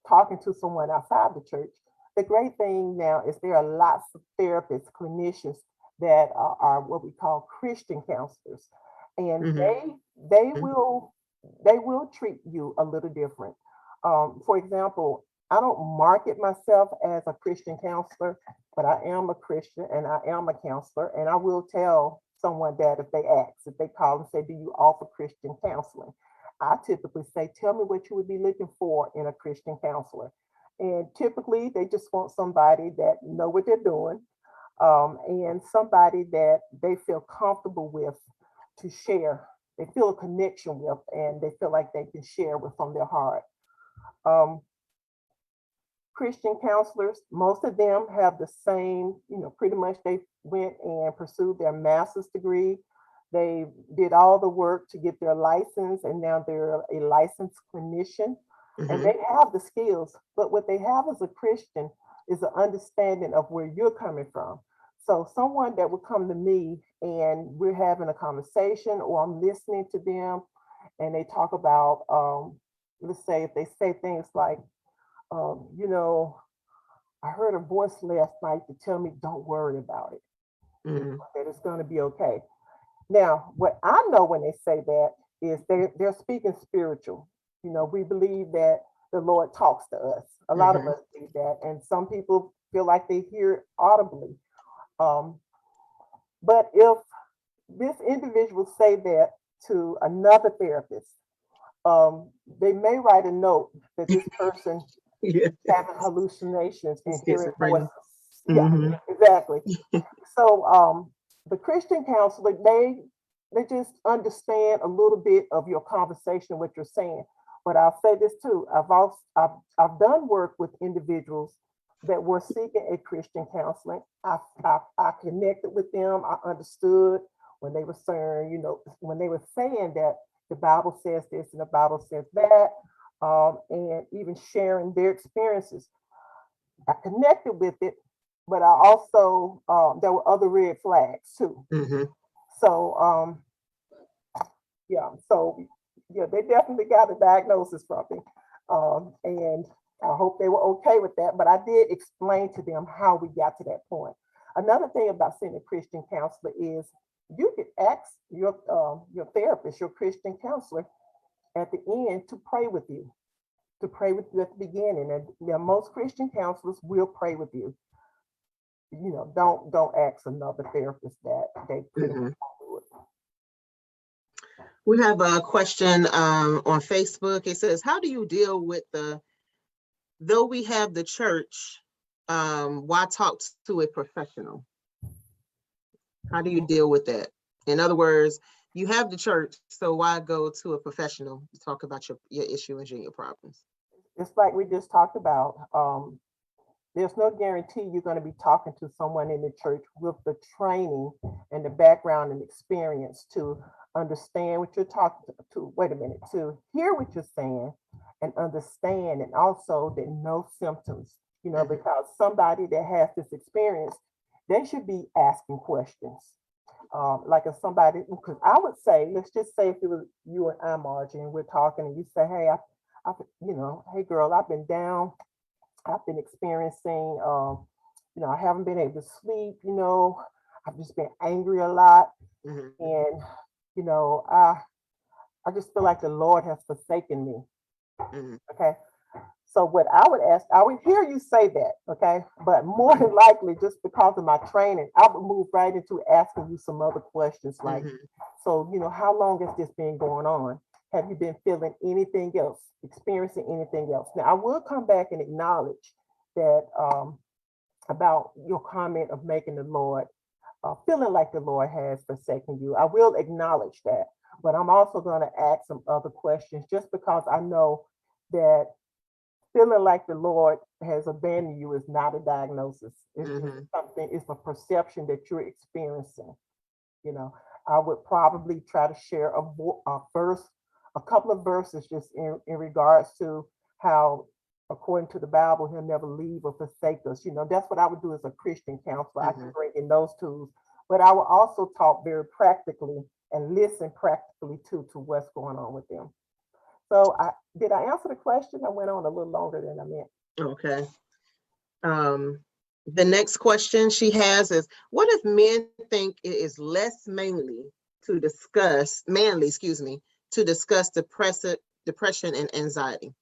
talking to someone outside the church, the great thing now is there are lots of therapists, clinicians that are what we call Christian counselors, and Mhm. they will treat you a little different. For example, I don't market myself as a Christian counselor, but I am a Christian and I am a counselor, and I will tell someone that if they call and say, "Do you offer Christian counseling?" I typically say, "Tell me what you would be looking for in a Christian counselor." And typically, they just want somebody that know what they're doing, and somebody that they feel comfortable with to share. They feel a connection with, and they feel like they can share with from their heart. Um, Christian counselors, most of them have the same, pretty much they went and pursued their master's degree. They did all the work to get their license, and now they're a licensed clinician, and Mhm. they have the skills. But what they have as a Christian is an understanding of where you're coming from. So, someone that would come to me and we're having a conversation, or I'm listening to them, and they talk about, let's say, if they say things like, you know, I heard a voice last night to tell me, don't worry about it, Mhm. that it's going to be okay. Now, what I know when they say that is they're speaking spiritual. We believe that the Lord talks to us. A lot of Mhm. us believe that. And some people feel like they hear it audibly. Um, but if this individual say that to another therapist, they may write a note that this person Yeah. having hallucinations and hearing voices. Schizophrenia. Yeah, Mhm. exactly. So the Christian counselor, they just understand a little bit of your conversation, what you're saying. But I'll say this too. I've done work with individuals that were seeking a Christian counseling. I connected with them. I understood when they were saying, when they were saying that the Bible says this and the Bible says that, and even sharing their experiences. I connected with it, but I also there were other red flags too. Mhm. So yeah, so yeah, they definitely got a diagnosis from me, and I hope they were okay with that. But I did explain to them how we got to that point. Another thing about seeing a Christian counselor is you can ask your therapist, your Christian counselor, at the end to pray with you at the beginning. And most Christian counselors will pray with you. Don't ask another therapist that they couldn't Mhm. do it. We have a question on Facebook. It says, how do you deal with though we have the church, why talk to a professional? How do you deal with that? In other words, you have the church, so why go to a professional to talk about your issues and your problems? It's like we just talked about. There's no guarantee you're going to be talking to someone in the church with the training and the background and experience to understand what you're talking to. Wait a minute, to hear what you're saying and understand, and also the no symptoms, because somebody that has this experience, they should be asking questions. Like if somebody, because I would say, let's just say if it was you and I, Margie, and we're talking, and you say, hey, hey girl, I've been down, I've been experiencing, I haven't been able to sleep, I've just been angry a lot. Mhm. And, I just feel like the Lord has forsaken me. Mhm. Okay. So what I would ask, I would hear you say that, okay? But more than likely, just because of my training, I would move right into asking you some other questions like, Mhm. so, how long has this been going on? Have you been feeling anything else, experiencing anything else? Now, I will come back and acknowledge that about your comment of making the Lord, feeling like the Lord has forsaken you. I will acknowledge that, but I'm also going to ask some other questions just because I know that feeling like the Lord has abandoned you is not a diagnosis. It's just Mhm. something, it's a perception that you're experiencing. You know, I would probably try to share a verse, a couple of verses just in regards to how, according to the Bible, he'll never leave or forsake us. That's what I would do as a Christian counselor. I can Mhm. bring in those tools, but I will also talk very practically and listen practically to what's going on with them. So did I answer the question? I went on a little longer than I meant. Okay. Um, the next question she has is, what if men think it is less manly, excuse me, to discuss depression and anxiety?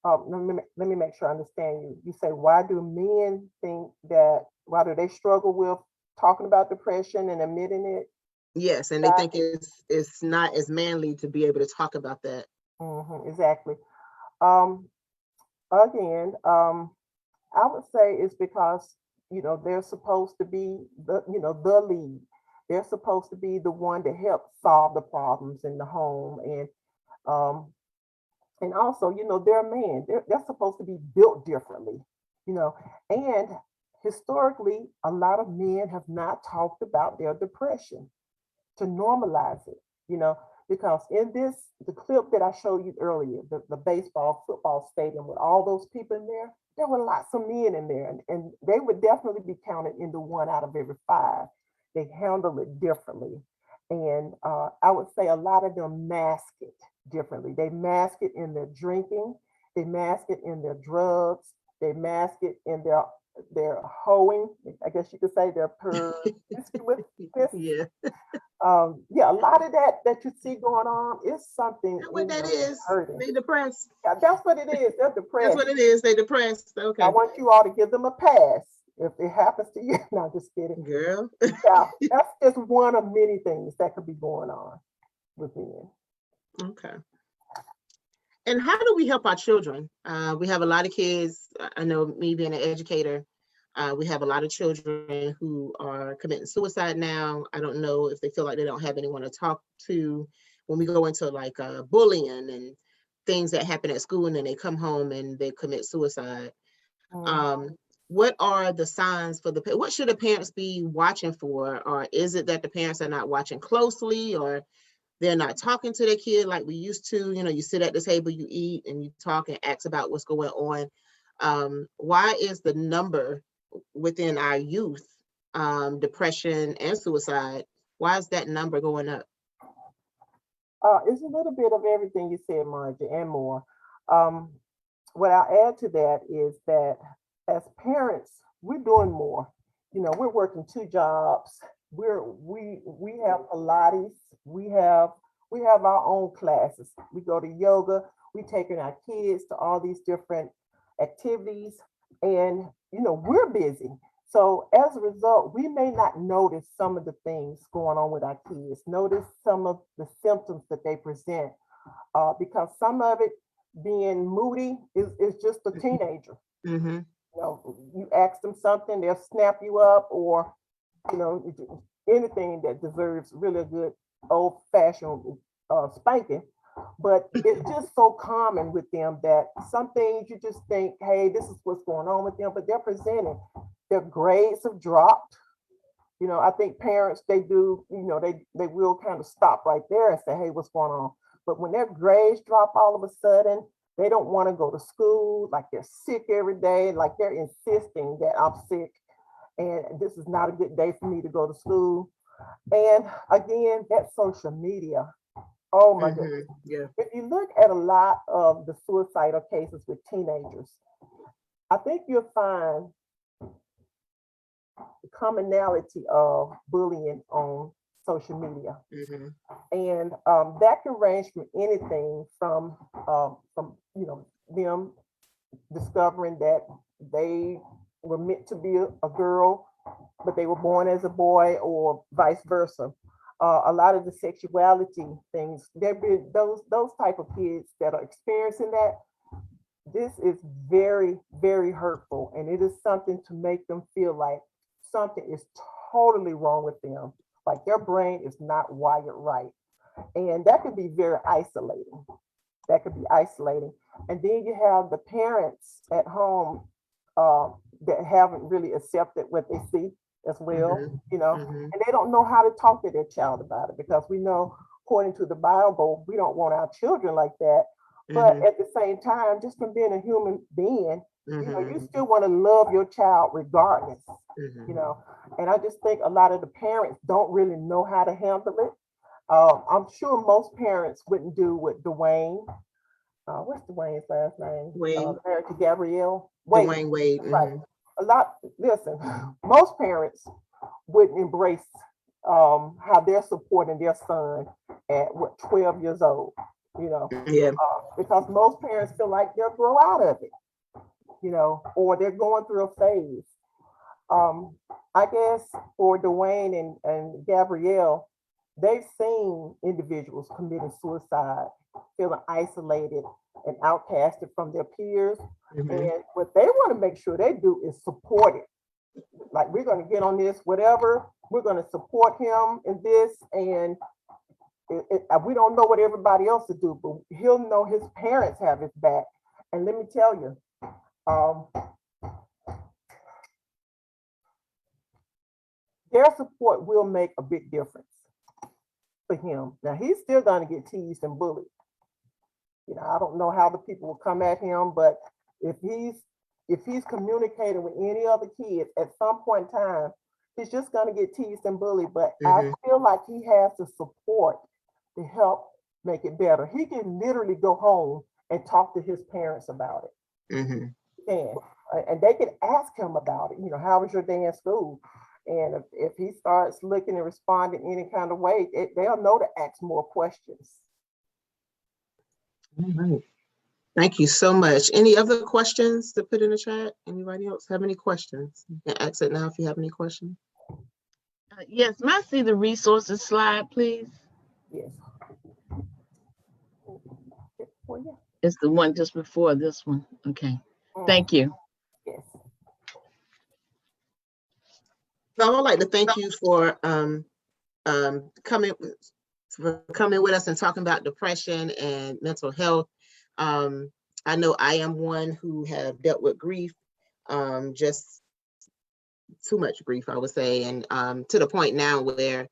Let me make sure I understand you. You say, why do men think that, why do they struggle with talking about depression and admitting it? Yes, and they think Exactly. it's not as manly to be able to talk about that. Exactly. Um, Again, I would say it's because, they're supposed to be the lead. They're supposed to be the one to help solve the problems in the home. Um, and also, they're a man. They're supposed to be built differently, you know. And historically, a lot of men have not talked about their depression to normalize it, you know, because in the clip that I showed you earlier, the baseball, football stadium with all those people in there were lots of men in there, and they would definitely be counted into one out of every five. They handle it differently. And I would say a lot of them mask it differently. They mask it in their drinking, they mask it in their drugs, they mask it in their hoeing. I guess you could say their promiscuous. Yeah, Yeah, a lot of that you see going on is something that's what in that them that's is. hurting. They depressed. Yeah, that's what it is. They're That's depressed. what it is. They depressed. I Okay, want you all to give them a pass if it happens to you. No, just kidding. girl. Yeah, that's just one of many things that could be going on with men. Okay. And how do we help our children? We have a lot of kids. I know, me being an educator, we have a lot of children who are committing suicide now. I don't know if they feel like they don't have anyone to talk to. When we go into like bullying and things that happen at school, and then they come home and they commit suicide. Mm. Um, what are the signs for what should the parents be watching for? Or is it that the parents are not watching closely, or they're not talking to their kid like we used to? You sit at the table, you eat, and you talk and ask about what's going on. Why is the number within our youth, depression and suicide, why is that number going up? It's a little bit of everything you said, Margie, and more. Um, what I'll add to that is that as parents, we're doing more. We're working two jobs. We have Pilates. We have our own classes. We go to yoga. We taking our kids to all these different activities, and we're busy. So as a result, we may not notice some of the things going on with our kids, notice some of the symptoms that they present, because some of it being moody is just a teenager. Mm-hmm. You know, you ask them something, they'll snap you up, or you know, anything that deserves really a good old fashioned spanking. But it's just so common with them that some things you just think, hey, this is what's going on with them, but they're presenting. Their grades have dropped. You know, I think parents, they do, you know, they will kind of stop right there and say, hey, what's going on? But when their grades drop all of a sudden, they don't want to go to school, like they're sick every day, like they're insisting that I'm sick and this is not a good day for me to go to school. And again, that social media. Oh my Mm-hmm. goodness. Yeah. If you look at a lot of the suicidal cases with teenagers, I think you'll find the commonality of bullying on social media. Mm-hmm. And that can range from anything from you know, them discovering that they were meant to be a girl, but they were born as a boy, or vice versa. A lot of the sexuality things, there be those type of kids that are experiencing that. This is very, very hurtful, and it is something to make them feel like something is totally wrong with them, like their brain is not wired right, and that can be very isolating. That could be isolating. And then you have the parents at home uh, that haven't really accepted what they see as well, Mm-hmm. you know, Mm-hmm. and they don't know how to talk to their child about it, because we know, according to the Bible, we don't want our children like that. But Mm-hmm. at the same time, just from being a human being, you know, you Mm-hmm. still want to love your child regardless, Mm-hmm. you know. And I just think a lot of the parents don't really know how to handle it. I'm sure most parents wouldn't do what Dwayne, what's Dwayne's last name? Wayne, Married to Gabrielle. Wait, Dwayne Wade. right. Mm-hmm. A lot, listen, most parents wouldn't embrace how they're supporting their son at what, 12 years old, you know, Yeah. because most parents feel like they'll grow out of it, you know, or they're going through a phase. um, I guess for Dwayne and Gabrielle, they've seen individuals committing suicide, feeling isolated and outcasted from their peers. Mm-hmm. And what they want to make sure they do is support it. Like, we're going to get on this, whatever, we're going to support him in this. And we don't know what everybody else to do, but he'll know his parents have his back. And let me tell you, um, their support will make a big difference for him. Now, he's still going to get teased and bullied. You know, I don't know how the people will come at him, but if he's communicating with any other kids at some point in time, he's just going to get teased and bullied. But I Mm-hmm. feel like he has the support to help make it better. He can literally go home and talk to his parents about it. Mm-hmm. And they can ask him about it. You know, how was your day in school? And if he starts looking and responding any kind of way, they'll know to ask more questions. All right. Thank you so much. Any other questions to put in the chat? Anybody else have any questions? You can ask it now if you have any questions. Yes, may I see the resources slide, please? Yes. Well, yeah. It's the one just before this one. Okay. Mm, Thank you. yes. So I would like to thank you for coming with us and talking about depression and mental health. I know I am one who have dealt with grief, just too much grief, I would say, and to the point now where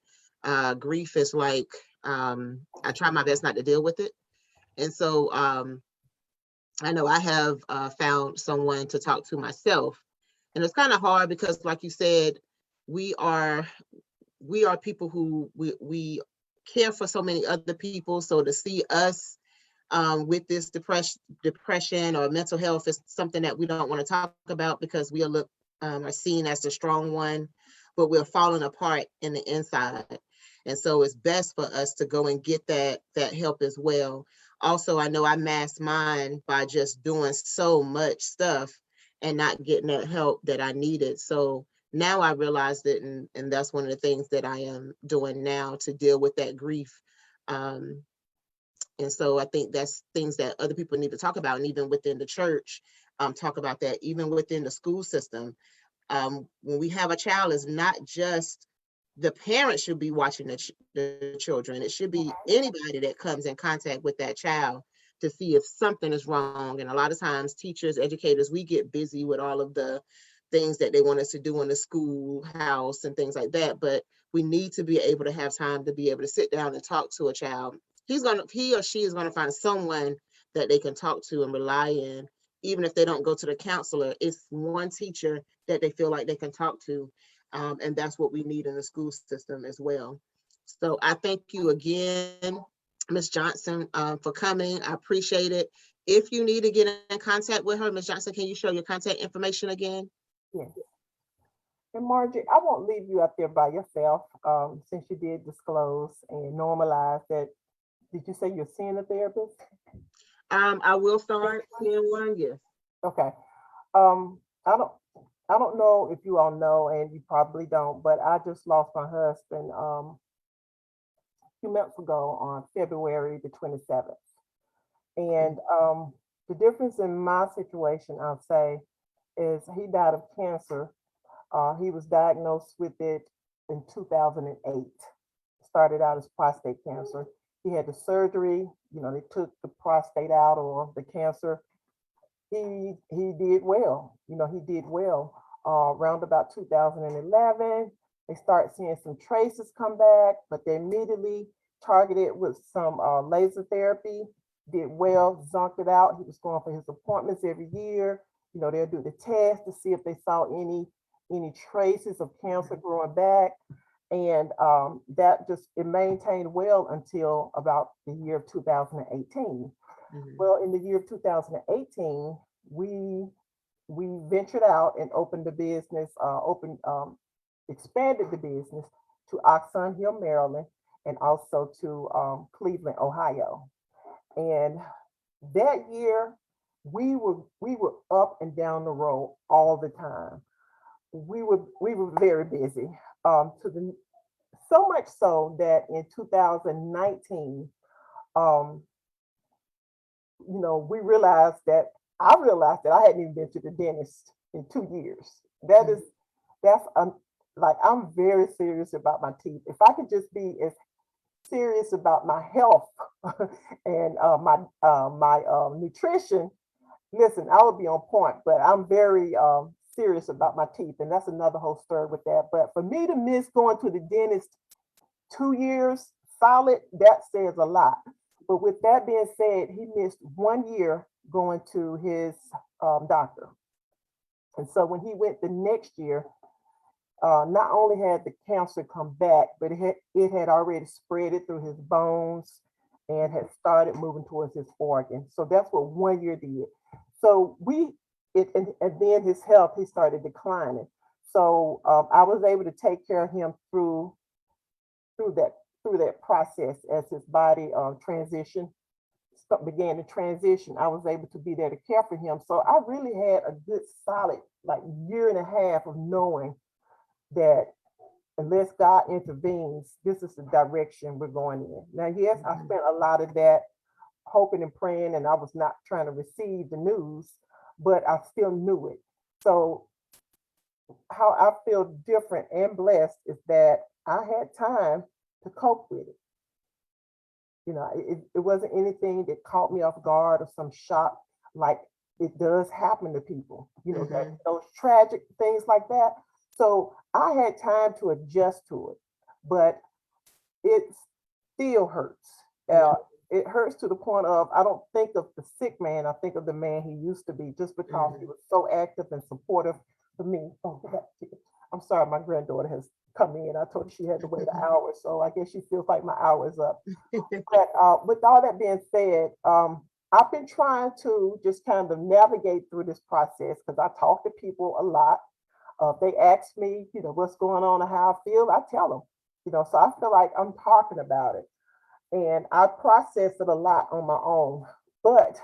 grief is like I try my best not to deal with it. And so I know I have found someone to talk to myself, and it's kind of hard because, like you said, we are people who we care for so many other people. So to see us with this depression or mental health is something that we don't want to talk about because we are seen as the strong one, but we're falling apart in the inside. And so it's best for us to go and get that help as well. Also, I know I masked mine by just doing so much stuff and not getting that help that I needed. So now I realized it, and that's one of the things that I am doing now to deal with that grief. Um, and so I think that's things that other people need to talk about, and even within the church, talk about that, even within the school system. When we have a child, it's not just the parent should be watching the children. It should be anybody that comes in contact with that child to see if something is wrong. And a lot of times teachers, educators, we get busy with all of the things that they want us to do in the schoolhouse and things like that. But we need to be able to have time to be able to sit down and talk to a child. He or she is gonna find someone that they can talk to and rely in. Even if they don't go to the counselor, it's one teacher that they feel like they can talk to. And that's what we need in the school system as well. So I thank you again, Ms. Johnson, for coming. I appreciate it. If you need to get in contact with her, Ms. Johnson, can you show your contact information again? Yes. And Margie, I won't leave you up there by yourself, since you did disclose and normalize that. Did you say you're seeing a therapist? I will start seeing one, yes. Okay. Um, I don't, I don't know if you all know, and you probably don't, but I just lost my husband, a few months ago on February the 27th. And the difference in my situation, I'll say, is he died of cancer. He was diagnosed with it in 2008. Started out as prostate cancer. He had the surgery, they took the prostate out or the cancer. He did well, he did well. Around about 2011, they start seeing some traces come back, but they immediately targeted with some laser therapy, did well, zonked it out. He was going for his appointments every year. They'll do the test to see if they saw any traces of cancer growing back. And that just, it maintained well until about the year of 2018. Mhm. Well, in the year of 2018, we ventured out and opened the business, expanded the business to Oxon Hill, Maryland, and also to Cleveland, Ohio. And that year, we were up and down the road all the time. We were very busy. To the So much so that in 2019, um, we realized that I realized that I hadn't even been to the dentist in 2 years. That is, that's like, I'm very serious about my teeth. If I could just be as serious about my health and my nutrition, listen, I would be on point. But I'm very serious about my teeth, and that's another whole story with that. But for me to miss going to the dentist 2 years solid, that says a lot. But with that being said, he missed 1 year going to his doctor. And so when he went the next year, not only had the cancer come back, but it had already spread it through his bones and had started moving towards his organs. So that's what 1 year did. So and then his health, he started declining. So I was able to take care of him through that through that process as his body began to transition. I was able to be there to care for him. So I really had a good solid like year and a half of knowing that unless God intervenes, this is the direction we're going in. Now, yes, I spent a lot of that hoping and praying, and I was not trying to receive the news, but I still knew it. So how I feel different and blessed is that I had time to cope with it. It wasn't anything that caught me off guard or some shock like it does happen to people, that those tragic things like that. So I had time to adjust to it, but it still hurts. It hurts to the point of I don't think of the sick man, I think of the man he used to be, just because he was so active and supportive for me. Oh, I'm sorry, my granddaughter has come in. I told her she had to wait an hour, so I guess she feels like my hour is up. But with all that being said, I've been trying to just kind of navigate through this process because I talk to people a lot. They ask me, what's going on and how I feel. I tell them, so I feel like I'm talking about it. And I process it a lot on my own. But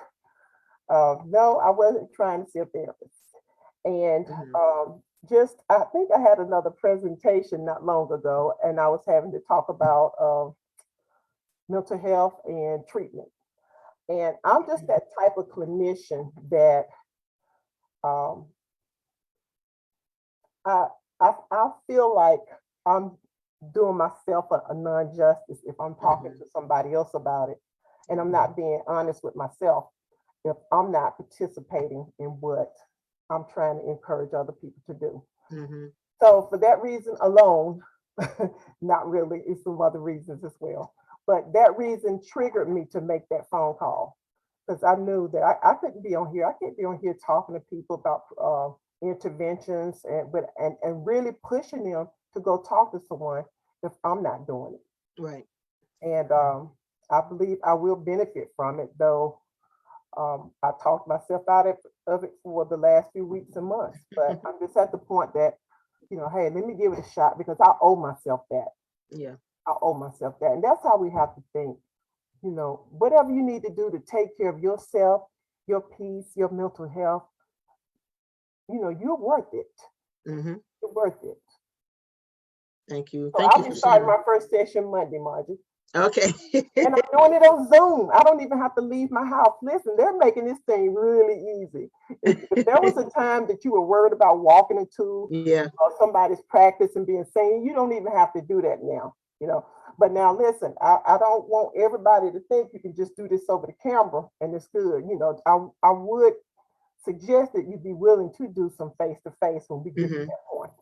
no, I wasn't trying to see a therapist. And I think I had another presentation not long ago, and I was having to talk about mental health and treatment. And I'm just that type of clinician that um, I, I feel like I'm doing myself a non-justice if I'm talking to somebody else about it, and I'm not being honest with myself if I'm not participating in what I'm trying to encourage other people to do. Mm-hmm. So for that reason alone, not really, it's some other reasons as well. But that reason triggered me to make that phone call because I knew that I couldn't be on here. I can't be on here talking to people about interventions and really pushing them to go talk to someone if I'm not doing it. Right. And I believe I will benefit from it, though I talked myself out of it for the last few weeks and months. But I'm just at the point that, hey, let me give it a shot because I owe myself that. Yeah. I owe myself that. And that's how we have to think. Whatever you need to do to take care of yourself, your peace, your mental health, you're worth it. Mm-hmm. You're worth it. Thank you. So Thank you I'll for be starting sharing. my first session Monday, Margie. Okay. And I'm doing it on Zoom. I don't even have to leave my house. Listen, they're making this thing really easy. If there was a time that you were worried about walking into Yeah. somebody's practice and being seen, you don't even have to do that now. But now listen, I don't want everybody to think you can just do this over the camera and it's good. I would suggest that you be willing to do some face to face when we get to Mm-hmm. that point.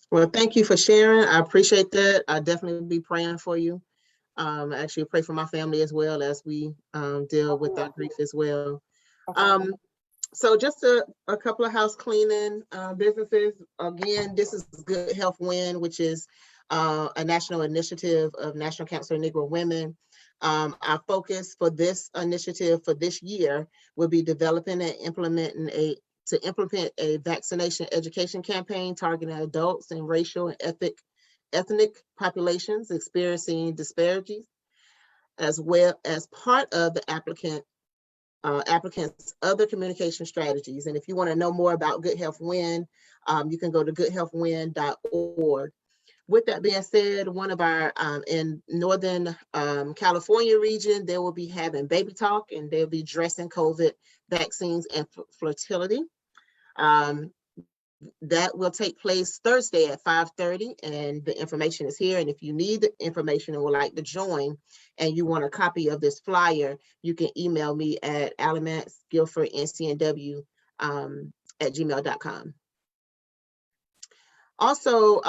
Well, thank you for sharing. I appreciate that. I definitely be praying for you. Actually pray for my family as well as we deal with our grief as well. Okay. So just a couple of house cleaning businesses. Again, this is Good Health Win, which is a national initiative of National Council of Negro Women. Our focus for this initiative for this year will be developing and implementing implement a vaccination education campaign targeting adults and racial and ethnic populations experiencing disparities, as well as part of the applicants' other communication strategies. And if you want to know more about Good Health Win, you can go to goodhealthwin.org. With that being said, one of our in Northern California region, they will be having baby talk and they'll be addressing COVID vaccines and fertility. That will take place Thursday at 5:30, and the information is here. And if you need the information and would like to join and you want a copy of this flyer, you can email me at Alamance-Guilford NCNW at gmail.com. Also,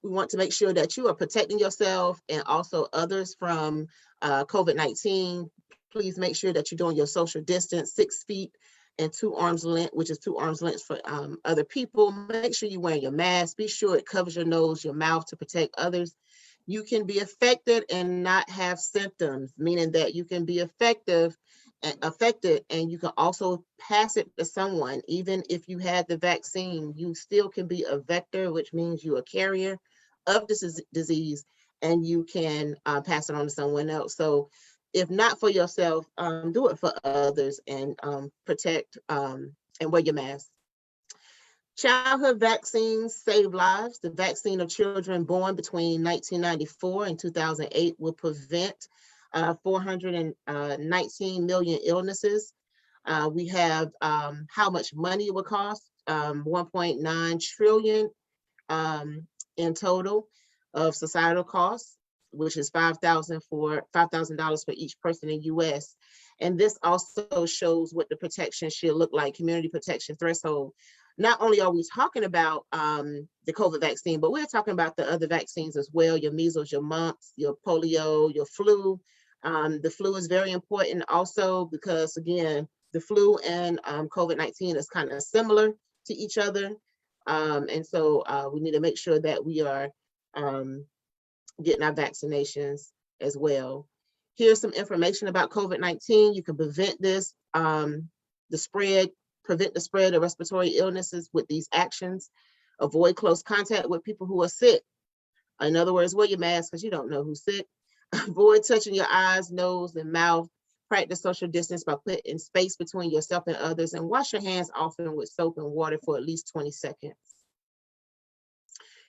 we want to make sure that you are protecting yourself and also others from COVID-19. Please make sure that you're doing your social distance, 6 feet and 2 arms length, which is 2 arms length for other people. Make sure you're wearing your mask. Be sure it covers your nose, your mouth to protect others. You can be affected and not have symptoms, meaning that you can be affected and you can also pass it to someone. Even if you had the vaccine, you still can be a vector, which means you're a carrier of this disease, and you can pass it on to someone else. So if not for yourself, do it for others and protect and wear your mask. Childhood vaccines save lives. The vaccine of children born between 1994 and 2008 will prevent 419 million illnesses. We have how much money it will cost, 1.9 trillion in total of societal costs, which is $5,000 for each person in US. And this also shows what the protection should look like, community protection threshold. Not only are we talking about the COVID vaccine, but we're talking about the other vaccines as well, your measles, your mumps, your polio, your flu. The flu is very important also because, again, the flu and COVID-19 is kind of similar to each other. And so we need to make sure that we are getting our vaccinations as well. Here's some information about COVID-19. You can prevent this, prevent the spread of respiratory illnesses with these actions. Avoid close contact with people who are sick. In other words, wear your mask because you don't know who's sick. Avoid touching your eyes, nose, and mouth. Practice social distance by putting space between yourself and others, and wash your hands often with soap and water for at least 20 seconds.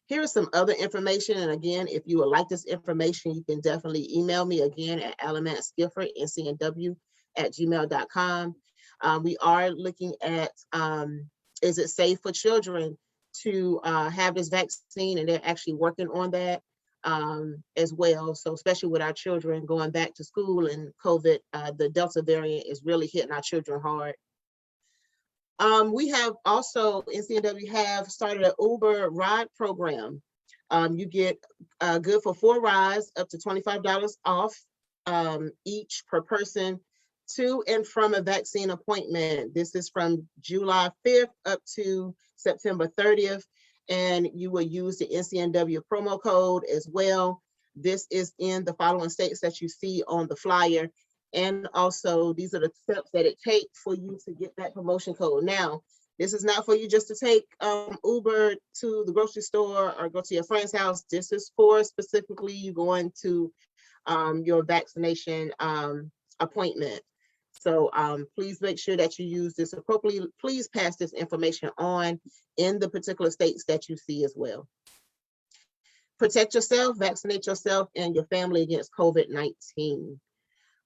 Here is some other information. And again, if you would like this information, you can definitely email me again at Alamance-Guilford, ncnw@gmail.com. We are looking at, is it safe for children to have this vaccine? And they're actually working on that as well. So especially with our children going back to school and COVID, the Delta variant is really hitting our children hard. We have also, NCNW have started an Uber ride program. You get good for 4 rides, up to $25 off each per person to and from a vaccine appointment. This is from July 5th up to September 30th. And you will use the NCNW promo code as well. This is in the following states that you see on the flyer. And also, these are the steps that it takes for you to get that promotion code. Now, this is not for you just to take Uber to the grocery store or go to your friend's house. This is for specifically you going to your vaccination appointment. So please make sure that you use this appropriately. Please pass this information on in the particular states that you see as well. Protect yourself, vaccinate yourself and your family against COVID-19.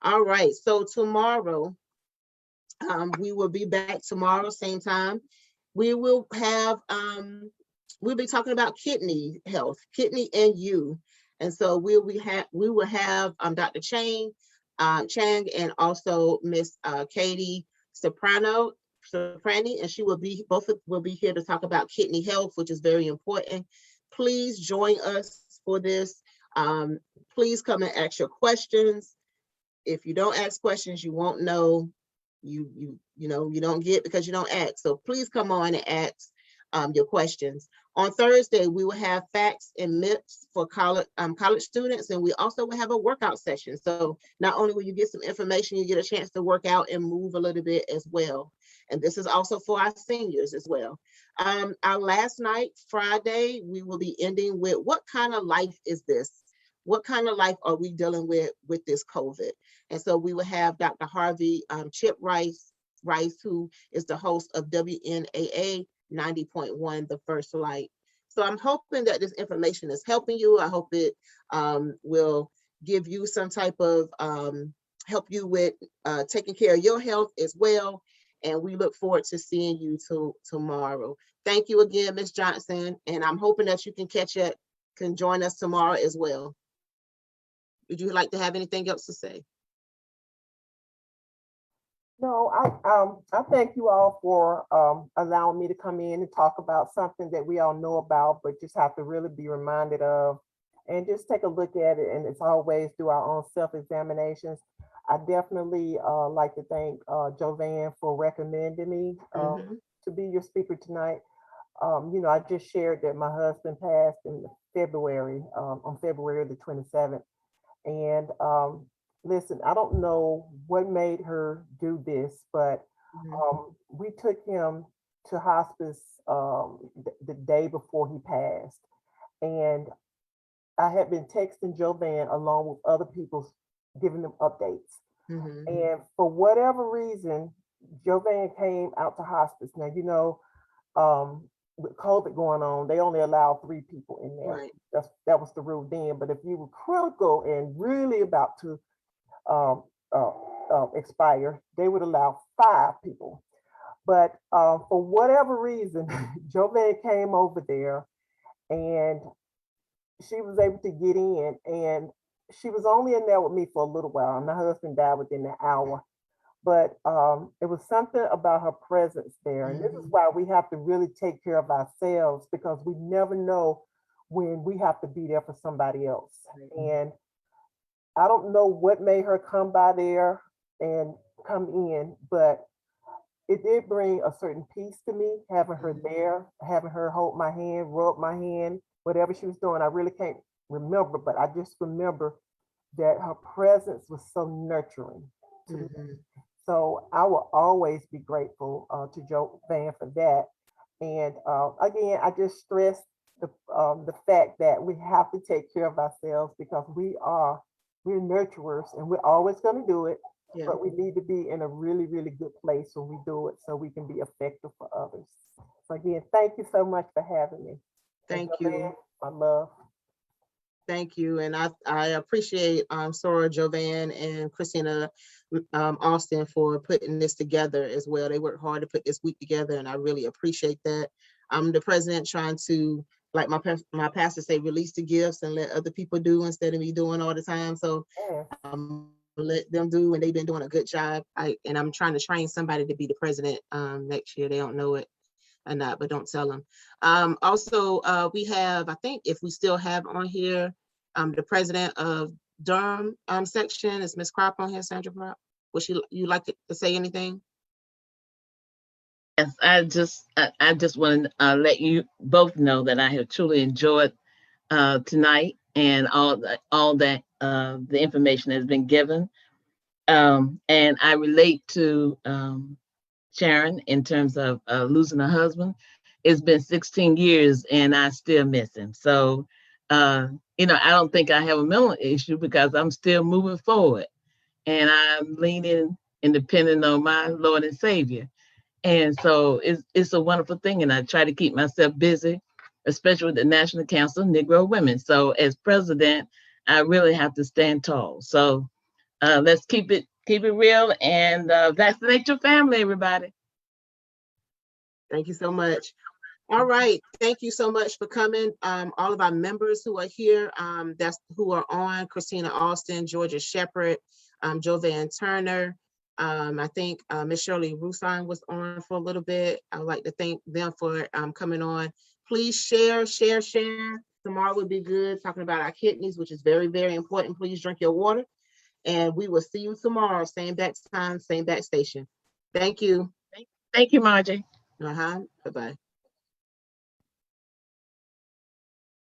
All right, so tomorrow, we will be back tomorrow, same time. We will have, we'll be talking about kidney health, kidney and you. And so we will have Dr. Chang and also Miss Katie Soprani, and she will be, both will be here to talk about kidney health, which is very important. Please join us for this. Please come and ask your questions. If you don't ask questions, you won't know. You don't get because you don't ask. So please come on and ask your questions. On Thursday, we will have facts and myths for college students, and we also will have a workout session. So not only will you get some information, you get a chance to work out and move a little bit as well. And this is also for our seniors as well. Our last night, Friday, we will be ending with, what kind of life is this? What kind of life are we dealing with this COVID? And so we will have Dr. Harvey Chip Rice, who is the host of WNAA 90.1, The First Light. So I'm hoping that this information is helping you. I hope it will give you some type of help you with taking care of your health as well. And we look forward to seeing you tomorrow. Thank you again, Ms. Johnson. And I'm hoping that you can join us tomorrow as well. Would you like to have anything else to say? No, I thank you all for allowing me to come in and talk about something that we all know about, but just have to really be reminded of and just take a look at it. And it's always do our own self-examinations. I definitely like to thank Jovan for recommending me to be your speaker tonight. I just shared that my husband passed in February, on February the 27th. And listen, I don't know what made her do this, but we took him to hospice the day before he passed. And I had been texting Jovan along with other people, giving them updates. And for whatever reason, Jovan came out to hospice. Now, with COVID going on, they only allow 3 people in there. Right. That was the rule then. But if you were critical and really about to expire, they would allow 5 people. But for whatever reason, Jovan came over there and she was able to get in, and she was only in there with me for a little while. My husband died within an hour. But it was something about her presence there. And this is why we have to really take care of ourselves, because we never know when we have to be there for somebody else. And I don't know what made her come by there and come in, but it did bring a certain peace to me, having her there, having her hold my hand, rub my hand, whatever she was doing. I really can't remember, but I just remember that her presence was so nurturing to me. So I will always be grateful to Jovan for that. And again, I just stress the fact that we have to take care of ourselves, because we're nurturers and we're always going to do it. Yeah. but we need to be in a really, really good place when we do it so we can be effective for others. So again, thank you so much for having me. And Thank you. Joanne, my love. Thank you. And I appreciate Sora, Jovan, and Christina Austin for putting this together as well. They worked hard to put this week together, and I really appreciate that. I'm the president trying to, like my pastor say, release the gifts and let other people do instead of me doing all the time. So Yes. let them do, and they've been doing a good job. And I'm trying to train somebody to be the president next year. They don't know it or not, but don't tell them. Also, we have, I think if we still have on here, the president of Durham section is Miss Crop on here, Sandra Crop. Would you like to say anything? Yes, I just want to let you both know that I have truly enjoyed tonight and all that the information has been given. And I relate to Sharon in terms of losing a husband. It's been 16 years and I still miss him. So, I don't think I have a mental issue because I'm still moving forward and I'm leaning and depending on my Lord and Savior. And so it's a wonderful thing. And I try to keep myself busy, especially with the National Council of Negro Women. So as president, I really have to stand tall. So let's keep it real and vaccinate your family, everybody. Thank you so much. All right, thank you so much for coming. All of our members who are here, who are on: Christina Austin, Georgia Shepherd, Jovan Turner. I think Miss Shirley Rusan was on for a little bit. I would like to thank them for coming on. Please share. Tomorrow would be good, talking about our kidneys, which is very, very important. Please drink your water. And we will see you tomorrow, same bat time, same bat station. Thank you. Thank you, Margie. Bye-bye.